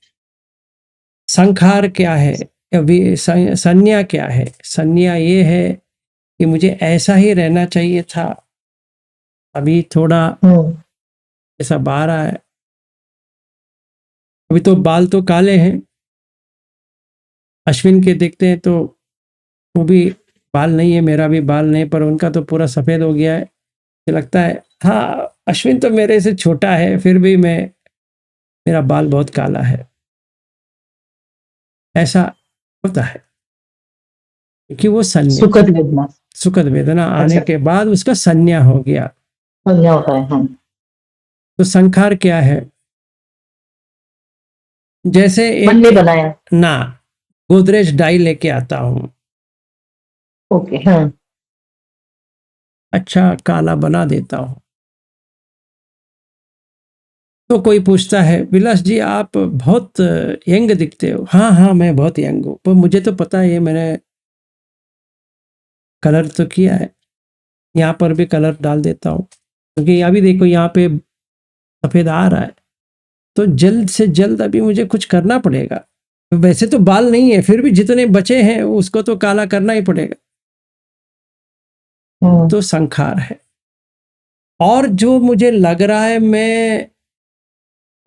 संखार क्या है, संज्ञा क्या है? संज्ञा ये है कि मुझे ऐसा ही रहना चाहिए था, अभी थोड़ा ऐसा बाहर आया है। अभी तो बाल तो काले हैं, अश्विन के देखते हैं तो वो भी बाल नहीं है, मेरा भी बाल नहीं, पर उनका तो पूरा सफेद हो गया है। मुझे लगता है हाँ, अश्विन तो मेरे से छोटा है, फिर भी मेरा बाल बहुत काला है। ऐसा होता है क्योंकि वो संज्ञा, सुखद वेदना। सुखद वेदना आने अच्छा। के बाद उसका संज्ञा हो गया। संज्ञा होता है। हाँ। तो संखार क्या है? जैसे मन ने एक बनाया। ना गोदरेज डाई लेके आता हूं, ओके। हाँ। अच्छा काला बना देता हूं, तो कोई पूछता है विलास जी आप बहुत यंग दिखते हो। हाँ हाँ, मैं बहुत यंग हूं, पर मुझे तो पता है मैंने कलर तो किया है, यहाँ पर भी कलर डाल देता हूँ, क्योंकि यहाँ भी देखो यहाँ पे सफेद आ रहा है, तो जल्द से जल्द अभी मुझे कुछ करना पड़ेगा। वैसे तो बाल नहीं है, फिर भी जितने बचे हैं उसको तो काला करना ही पड़ेगा। तो संखार है। और जो मुझे लग रहा है मैं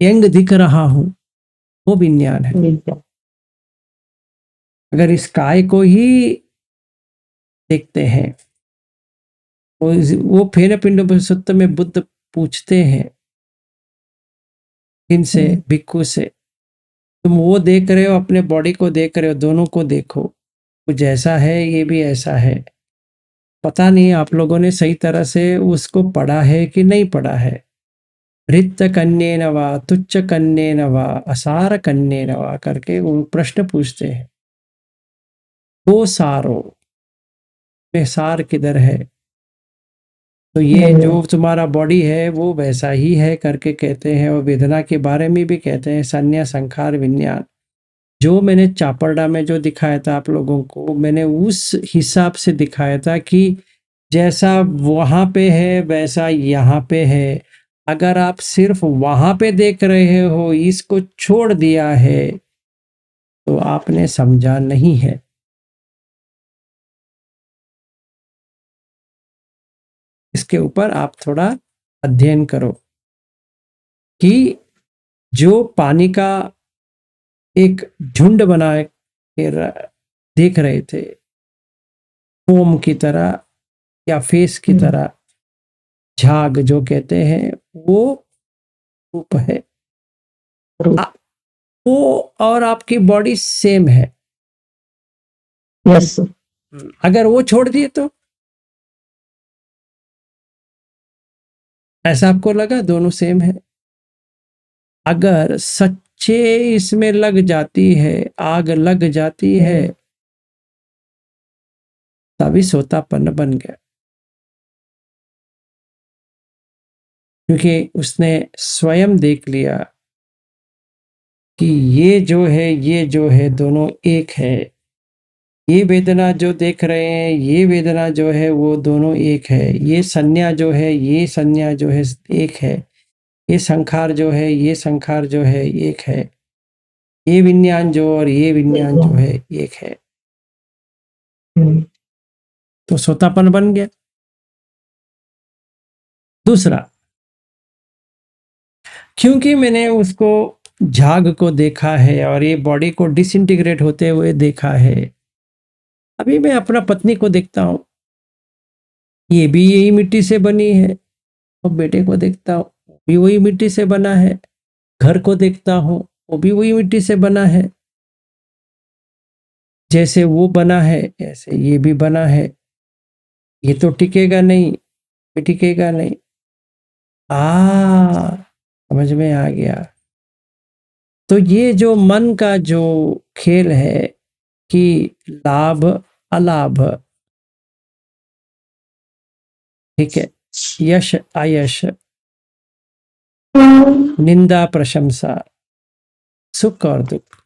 यंग दिख रहा हूं, वो विज्ञान है। अगर इस काय को ही देखते हैं, वो फेन पिंड सत्य में बुद्ध पूछते हैं इनसे, भिक्खु से, तुम वो देख रहे हो, अपने बॉडी को देख रहे हो, दोनों को देखो, कुछ ऐसा है, ये भी ऐसा है। पता नहीं आप लोगों ने सही तरह से उसको पढ़ा है कि नहीं पढ़ा है। रित कन्येन वा तुच्छ कन्येन वा असार कन्येन वा करके वो प्रश्न पूछते हैं। वो सारो में सार किधर है? तो ये जो तुम्हारा बॉडी है वो वैसा ही है करके कहते हैं। और वेदना के बारे में भी कहते हैं संज्ञा संखार विज्ञान। जो मैंने चापड़ा में जो दिखाया था आप लोगों को, मैंने उस हिसाब से दिखाया था कि जैसा वहां पे है वैसा यहाँ पे है। अगर आप सिर्फ वहां पे देख रहे हो, इसको छोड़ दिया है, तो आपने समझा नहीं है। इसके ऊपर आप थोड़ा अध्ययन करो कि जो पानी का एक झुंड बना के देख रहे थे, फोम की तरह या फेस की तरह, झाग जो कहते हैं, वो रूप है। वो और आपकी बॉडी सेम है। यस। अगर वो छोड़ दिए तो ऐसा आपको लगा दोनों सेम है। अगर सच्चे इसमें लग जाती है, आग लग जाती है, तभी सोतापन बन गया, क्योंकि उसने स्वयं देख लिया कि ये जो है दोनों एक है। ये वेदना जो देख रहे हैं, ये वेदना जो है वो दोनों एक है। ये संज्ञा जो है, ये संज्ञा जो है एक है। ये संखार जो है, ये संखार जो है एक है। ये विज्ञान जो और ये विज्ञान जो है एक है। तो सोतापन बन गया। दूसरा, क्योंकि मैंने उसको झाग को देखा है और ये बॉडी को डिसइंटीग्रेट होते हुए देखा है, अभी मैं अपना पत्नी को देखता हूं, ये भी यही मिट्टी से बनी है। और बेटे को देखता हूं, भी वही मिट्टी से बना है। घर को देखता हूं, वो भी वही मिट्टी से बना है। जैसे वो बना है ऐसे ये भी बना है, ये तो टिकेगा नहीं, ये टिकेगा नहीं। समझ में आ गया। तो ये जो मन का जो खेल है कि लाभ अलाभ, ठीक है, यश अयश, निंदा प्रशंसा, सुख और दुख,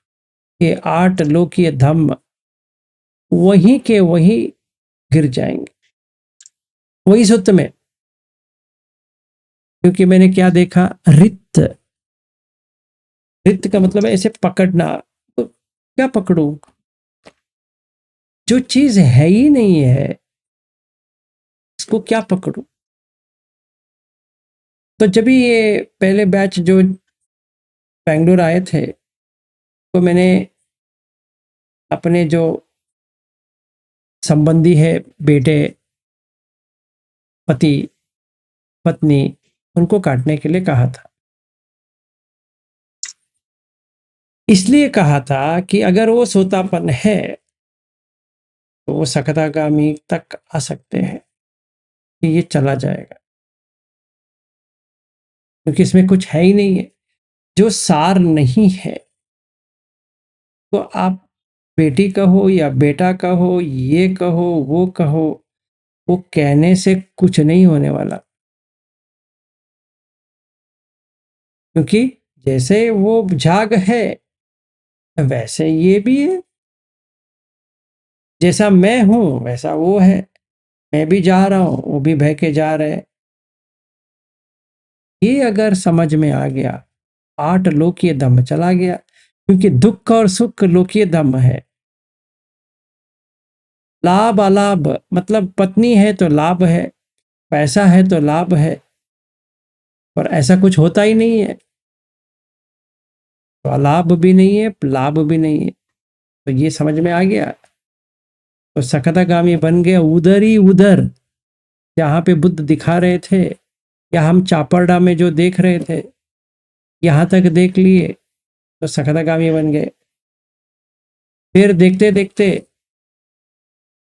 ये 8 लोकीय धम्म वहीं के वहीं गिर जाएंगे, वही सूत्र में। क्योंकि मैंने क्या देखा, रित, रित का मतलब है ऐसे पकड़ना। तो क्या पकड़ू, जो चीज है ही नहीं है इसको क्या पकड़ू। तो जब भी ये पहले बैच जो बेंगलुरु आए थे, तो मैंने अपने जो संबंधी है, बेटे, पति, पत्नी, उनको काटने के लिए कहा था। इसलिए कहा था कि अगर वो सोतापन है तो वो सकतागामी तक आ सकते हैं, कि ये चला जाएगा, क्योंकि इसमें कुछ है ही नहीं है, जो सार नहीं है। तो आप बेटी कहो या बेटा कहो, ये कहो वो कहो, वो कहने से कुछ नहीं होने वाला। क्योंकि जैसे वो झाग है वैसे ये भी है, जैसा मैं हूं वैसा वो है। मैं भी जा रहा हूं, वो भी बह के जा रहे हैं। ये अगर समझ में आ गया, 8 लोकीय धम्म चला गया। क्योंकि दुख और सुख लोकीय धम्म है। लाभ अलाभ मतलब पत्नी है तो लाभ है, पैसा है तो लाभ है, पर ऐसा कुछ होता ही नहीं है। तो अलाभ भी नहीं है, लाभ भी नहीं है। तो ये समझ में आ गया, तो सकतागामी बन गया उधर ही उधर, जहाँ पे बुद्ध दिखा रहे थे, या हम चापरडा में जो देख रहे थे, यहाँ तक देख लिए तो सकतागामी बन गए। फिर देखते देखते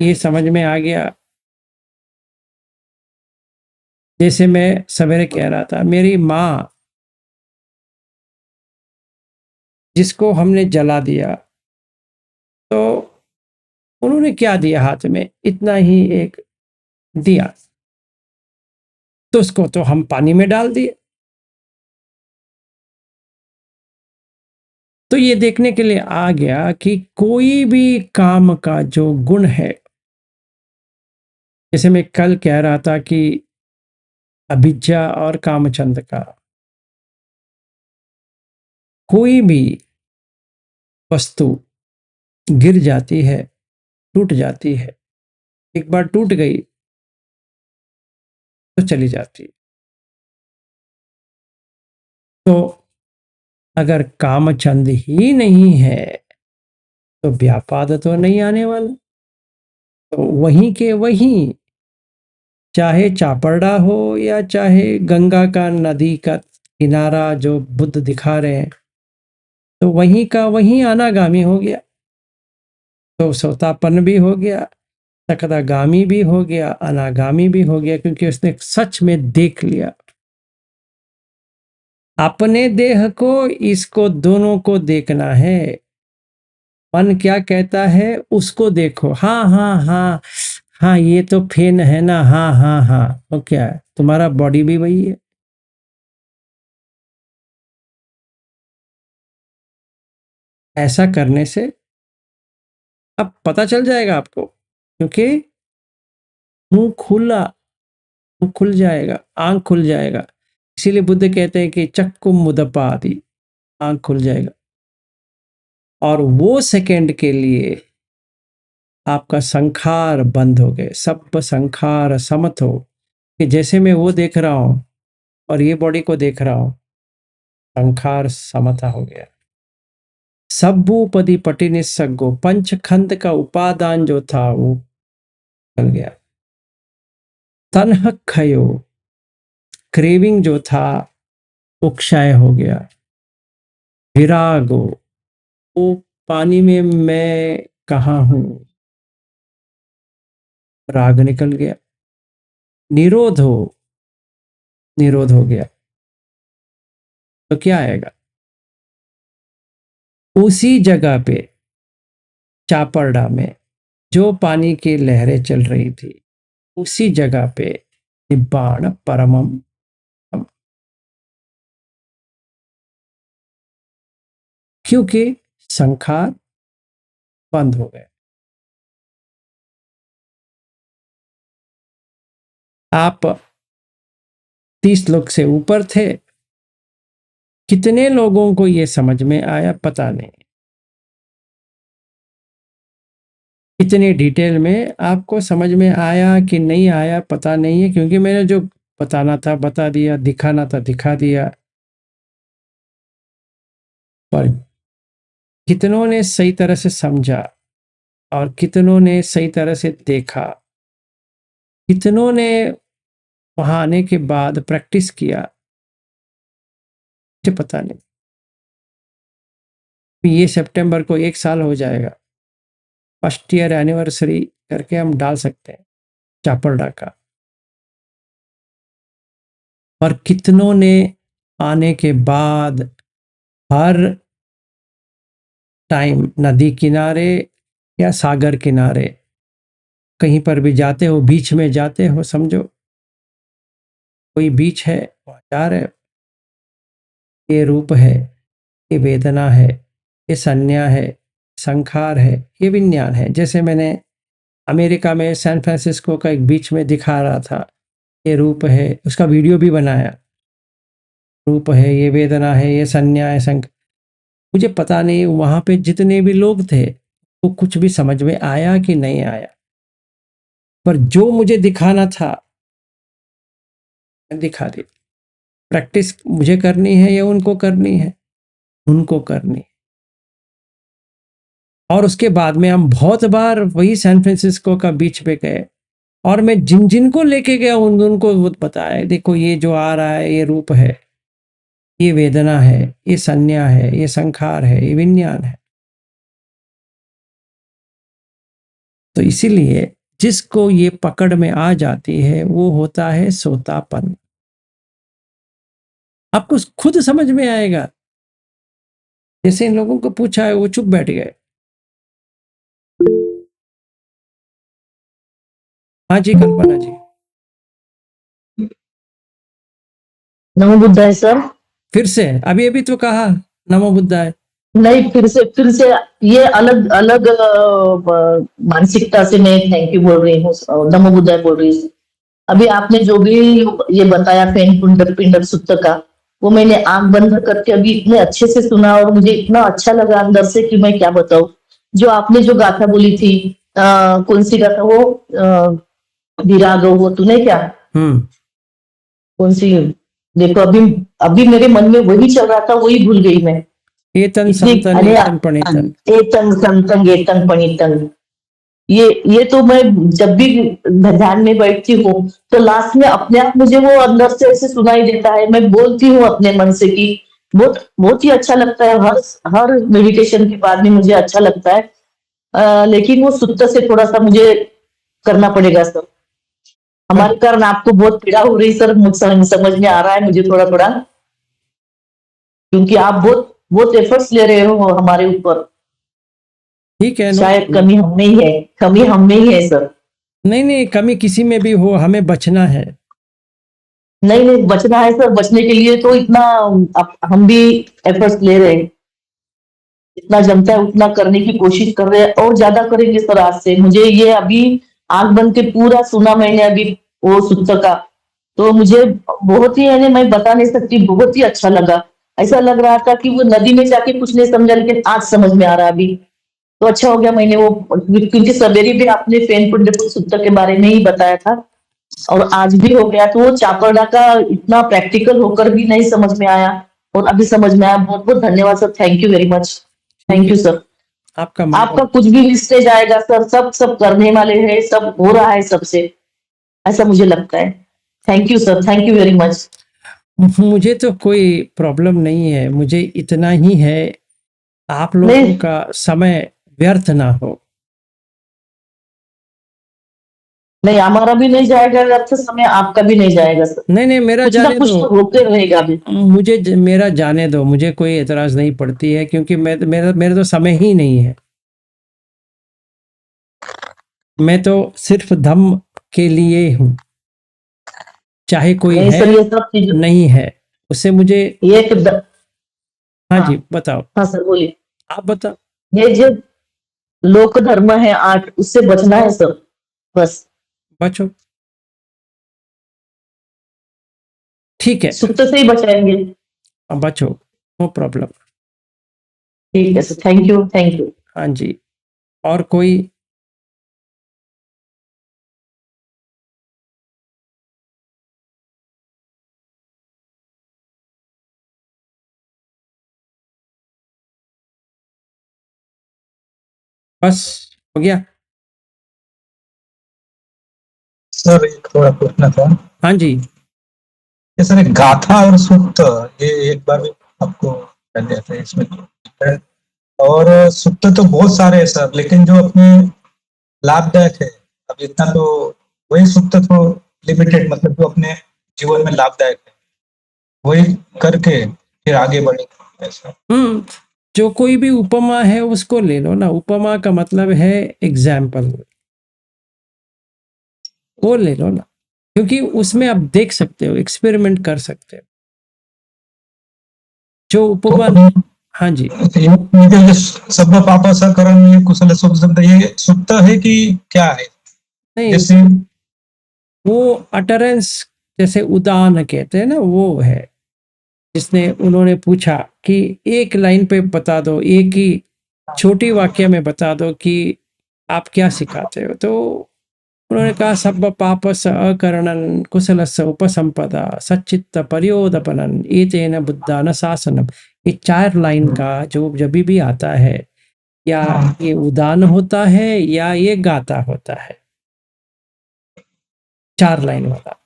ये समझ में आ गया। जैसे मैं सवेरे कह रहा था, मेरी माँ जिसको हमने जला दिया, तो उन्होंने क्या दिया हाथ में, इतना ही एक दिया, तो उसको तो हम पानी में डाल दिए। तो ये देखने के लिए आ गया कि कोई भी काम का जो गुण है, जैसे मैं कल कह रहा था कि अभिज्ञा और कामचंद का, कोई भी वस्तु गिर जाती है, टूट जाती है, एक बार टूट गई तो चली जाती। तो अगर कामचंद ही नहीं है तो व्यापाद तो नहीं आने वाला। तो वहीं के वहीं, चाहे चापरडा हो या चाहे गंगा का नदी का किनारा जो बुद्ध दिखा रहे हैं, तो वहीं का वहीं अनागामी हो गया। तो सोतापन भी हो गया, सकतागामी भी हो गया, अनागामी भी हो गया, क्योंकि उसने सच में देख लिया अपने देह को, इसको दोनों को देखना है। मन क्या कहता है उसको देखो, हाँ हाँ हाँ हाँ, ये तो फेन है ना, हाँ हाँ हाँ, तो क्या है, तुम्हारा बॉडी भी वही है। ऐसा करने से अब पता चल जाएगा आपको, क्योंकि मुंह खुला, मुंह खुल जाएगा, आंख खुल जाएगा। इसीलिए बुद्ध कहते हैं कि चक्कु मुदपा आदि, आंख खुल जाएगा। और वो सेकंड के लिए आपका संखार बंद हो गए, सब संखार समत हो, कि जैसे मैं वो देख रहा हूं और ये बॉडी को देख रहा हूं, संखार समता हो गया। सब्बूपदी पटी निस्सगो, पंचखंड का उपादान जो था वो चल गया। तन्ह खयो, क्रेविंग जो था वो क्षय हो गया। विरागो, वो पानी में मैं कहाँ हूं, राग निकल गया, निरोध हो गया, तो क्या आएगा? उसी जगह पे चापरडा में जो पानी की लहरें चल रही थी, उसी जगह पे निब्बाण परमम, क्योंकि संखार बंद हो गए। आप 30 लोग से ऊपर थे, कितने लोगों को ये समझ में आया पता नहीं, इतने डिटेल में आपको समझ में आया कि नहीं आया पता नहीं है, क्योंकि मैंने जो बताना था बता दिया, दिखाना था दिखा दिया। पर कितनों ने सही तरह से समझा और कितनों ने सही तरह से देखा, कितनों ने वहां आने के बाद प्रैक्टिस किया, मुझे पता नहीं। ये सितंबर को 1 साल हो जाएगा, फर्स्ट ईयर एनिवर्सरी करके हम डाल सकते हैं चापरडा का। और कितनों ने आने के बाद हर टाइम नदी किनारे या सागर किनारे कहीं पर भी जाते हो, बीच में जाते हो, समझो कोई बीच है, वहां जा रहे हो, ये रूप है, ये वेदना है, ये संज्ञा है, संखार है, ये विज्ञान है। जैसे मैंने अमेरिका में सैन फ्रांसिस्को का एक बीच में दिखा रहा था, ये रूप है, उसका वीडियो भी बनाया, रूप है, ये वेदना है, ये संज्ञा है, मुझे पता नहीं वहां पे जितने भी लोग थे वो कुछ भी समझ में आया कि नहीं आया, पर जो मुझे दिखाना था दिखा दी। प्रैक्टिस मुझे करनी है या उनको करनी है? उनको करनी। और उसके बाद में हम बहुत बार वही सैन फ्रांसिस्को का बीच पे गए, और मैं जिन जिन को लेके गया उनको बताया, देखो ये जो आ रहा है ये रूप है, ये वेदना है, ये संज्ञा है, ये संखार है, ये विज्ञान है। तो इसीलिए जिसको ये पकड़ में आ जाती है वो होता है सोतापन। आपको खुद समझ में आएगा। जैसे इन लोगों को पूछा है, वो चुप बैठ गए। हाँ जी कल्पना जी। नमो बुद्धाय सर। फिर से अभी अभी तो कहा नमो बुद्धाय। नहीं, फिर से ये अलग अलग मानसिकता से मैं थैंक यू बोल रही हूँ, नमो बुद्धाय बोल रही हूँ। अभी आपने जो भी ये बताया फैन पिंडर सूत्र का, वो मैंने आंख बंद करके अभी इतने अच्छे से सुना और मुझे इतना अच्छा लगा अंदर से कि मैं क्या बताऊं। जो आपने जो गाथा बोली थी, कौन सी गाथा वो, विराग वो तूने क्या, कौन सी, देखो अभी अभी मेरे मन में वही चल रहा था, वही भूल गई मैं। एतन संतन एतन पणितन, एतन संतन एतन पणितन, ये तो मैं जब भी ध्यान में बैठती हूँ तो लास्ट में अपने आप मुझे वो अंदर से ऐसे सुनाई देता है। मैं बोलती हूँ अपने मन से कि बहुत बहुत ही अच्छा लगता है। हर मेडिटेशन के बाद में मुझे अच्छा लगता है। लेकिन वो सूत्र से थोड़ा सा मुझे करना पड़ेगा सर। हमारे कारण आपको बहुत पीड़ा हो रही सर, समझ में आ रहा है मुझे थोड़ा थोड़ा, क्योंकि आप बहुत बहुत एफर्ट्स ले रहे हो हमारे ऊपर। ठीक है, शायद कमी हम में ही है, कमी हम में ही है सर। नहीं कमी किसी में भी हो, हमें बचना है। नहीं बचना है सर, बचने के लिए तो इतना हम भी एफर्ट्स ले रहे हैं, जितना जमता है उतना करने की कोशिश कर रहे हैं और ज्यादा करेंगे सर आज से। मुझे ये अभी आंख बंद के पूरा सुना मैंने अभी वो सूत्र का, तो मुझे बहुत ही यानी मैं बता नहीं सकती, बहुत ही अच्छा लगा। ऐसा लग रहा था कि वो नदी में जाके कुछ नहीं समझा, लेकिन आज समझ में आ रहा है अभी। तो अच्छा हो गया मैंने वो, क्योंकि सवेरे भी आपने फैन पुंडरीक सूत्र के बारे में ही बताया था और आज भी हो गया, तो वो चापरडा का इतना प्रैक्टिकल होकर भी नहीं समझ में आया और अभी समझ में आया। बहुत बहुत धन्यवाद sir, thank you very much, thank you sir. आपका कुछ भी मिस्टेज आएगा सर, सब करने वाले हैं, सब हो रहा है सबसे, ऐसा मुझे लगता है। Thank you sir, thank you very much. मुझे तो कोई प्रॉब्लम नहीं है, मुझे इतना ही है आप लोगों का समय व्यर्थ ना हो। नहीं, हमारा भी नहीं जाएगा अर्थ समय, आपका भी नहीं जाएगा सर। नहीं नहीं, मेरा कुछ ना जाने कुछ दो, तो होते रहेगा अभी। मेरा जाने दो, मुझे कोई एतराज नहीं पड़ती है, क्योंकि मेरा तो समय ही नहीं है। मैं तो सिर्फ धम्म के लिए हूँ, चाहे कोई नहीं है सर, ये सब चीज, नहीं है, उससे मुझे। ये एक हाँ हाँ जी, बताओ, हाँ सर बोलिए। आप बताओ। ये जो लोक धर्म है, आर्ट, उससे बचना है सर, बस। बचो, ठीक है, सुप्त से ही बचाएंगे। अब बचो, नो प्रॉब्लम। ठीक है sir, thank you, thank you. हाँ जी, और कोई? बस हो गया? सर एक थोड़ा पूछना था। हाँ जी, ये सर, एक गाथा और सुक्त, ये एक बार भी आपको कर दिया था इसमें different। और सुक्त तो बहुत सारे हैं सर, लेकिन जो अपने लाभदायक है, अब इतना तो वही सुक्त तो लिमिटेड, मतलब जो अपने जीवन में लाभदायक है वही करके फिर आगे बढ़े ऐसा। जो कोई भी उपमा है उसको ले लो ना। उपमा का मतलब है एग्जाम्पल, वो ले लो ना, क्योंकि उसमें आप देख सकते हो, एक्सपेरिमेंट कर सकते हो। जो उपमा, तो हाँ जी, ये सब पाप सकरण, ये कुशल शुभ शब्द, ये सुक्त है कि क्या है? नहीं, जैसे वो अटरेंस, जैसे उदान कहते हैं ना, वो है। जिसने, उन्होंने पूछा कि एक लाइन पे बता दो, एक ही छोटी वाक्य में बता दो कि आप क्या सिखाते हो। तो उन्होंने कहा, सब पापस अकरणन कुशलस्य उपसंपदा सच्चित्त पर्योदपनन एतेन बुद्धान शासनम। ये 4 लाइन का जो जब भी आता है, या ये उदान होता है या ये गाता होता है, 4 लाइन वाला।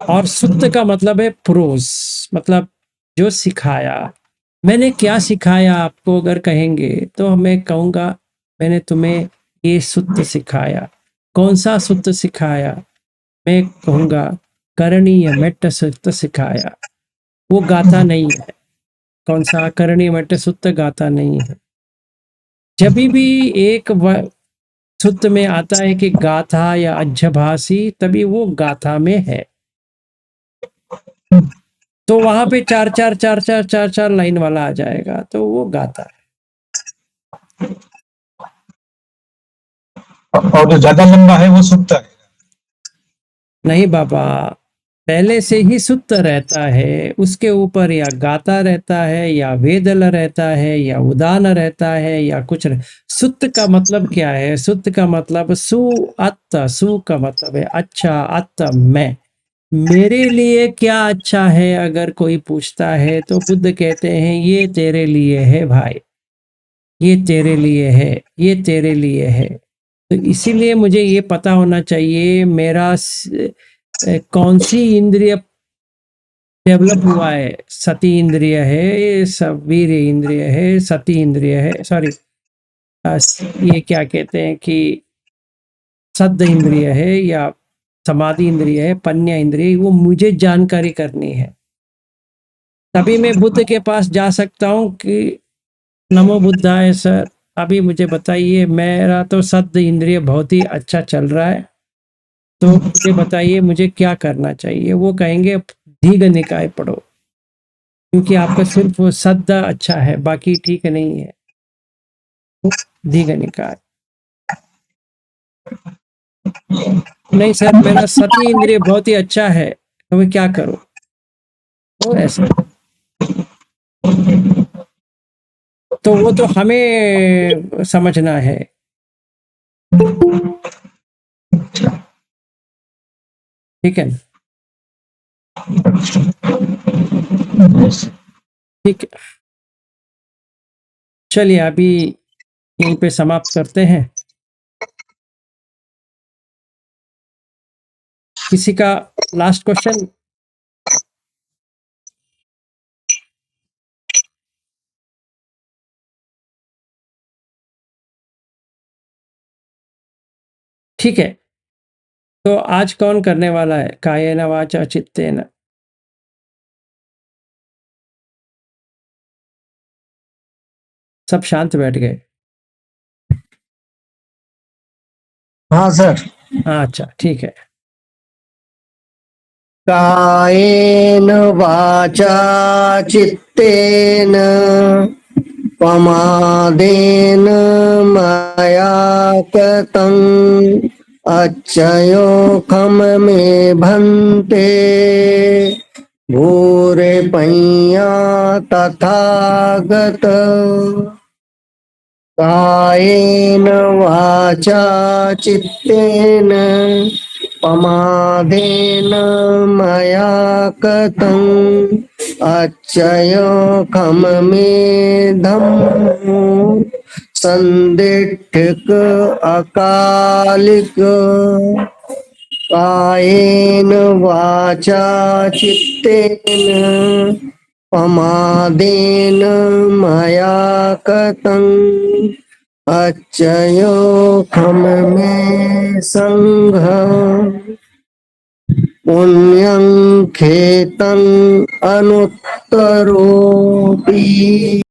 और सुत्त का मतलब है प्रोज, मतलब जो सिखाया। मैंने क्या सिखाया आपको अगर कहेंगे, तो मैं कहूँगा मैंने तुम्हें ये सुत्त सिखाया। कौन सा सुत्त सिखाया? मैं कहूँगा करणीय मेट्ट सुत्त सिखाया। वो गाता नहीं है। कौन सा? करणीय मेट्ट सुत्त गाता नहीं है। जब भी एक सुत्त में आता है कि गाथा या अज्झभासी, तभी वो गाथा में है। तो वहां पे 4 लाइन वाला आ जाएगा, तो वो गाता है। और जो ज्यादा लंबा है वो सुक्त है। नहीं बाबा, पहले से ही सुत्त रहता है, उसके ऊपर या गाता रहता है, या वेदल रहता है, या उदान रहता है, या कुछ सुत्त का मतलब क्या है? सुत्त का मतलब सु अत्त, सु का मतलब है अच्छा, अत्त मैं। मेरे लिए क्या अच्छा है अगर कोई पूछता है, तो बुद्ध कहते हैं ये तेरे लिए है भाई, ये तेरे लिए है, ये तेरे लिए है। तो इसीलिए मुझे ये पता होना चाहिए मेरा कौन सी इंद्रिय डेवलप हुआ है। सती इंद्रिय है, वीर इंद्रिय है, सती इंद्रिय है, सॉरी, ये क्या कहते हैं कि सद्द इंद्रिय है या समाधि इंद्रिय है, पन्या इंद्रिय, वो मुझे जानकारी करनी है। तभी मैं बुद्ध के पास जा सकता हूँ कि नमो बुद्धाय सर, अभी मुझे बताइए, मेरा तो सद्द इंद्रिय बहुत ही अच्छा चल रहा है, तो मुझे बताइए मुझे क्या करना चाहिए। वो कहेंगे दीघ निकाय पढ़ो, क्योंकि आपका सिर्फ सद्द अच्छा है, बाकी ठीक नहीं है। दीघ निकाय। नहीं सर, मेरा सती इंद्रिय बहुत ही अच्छा है, तो मैं क्या करूं? तो ऐसा, तो वो तो हमें समझना है। ठीक है, ठीक है, चलिए अभी यहीं पे समाप्त करते हैं। किसी का लास्ट क्वेश्चन? ठीक है, तो आज कौन करने वाला है? कायेन वाचा चित्तेन। सब शांत बैठ गए। हाँ सर। हाँ, अच्छा ठीक है। कायेन वाचा चित्तेन प्रमादेन मया कृतं अच्छयोखम में भन्ते भूरे पय्या तथागत कायेन वाचा चित्तेन प्रमादेन मया कृतं अच्छयोखम में धम्मो संदिग्धिक अकालिक कायेन वाचा चित्तेन प्रमादेन मया कृतं अच्छयोखम में संघ पुण्यं खेतं अनुत्तरोऽपि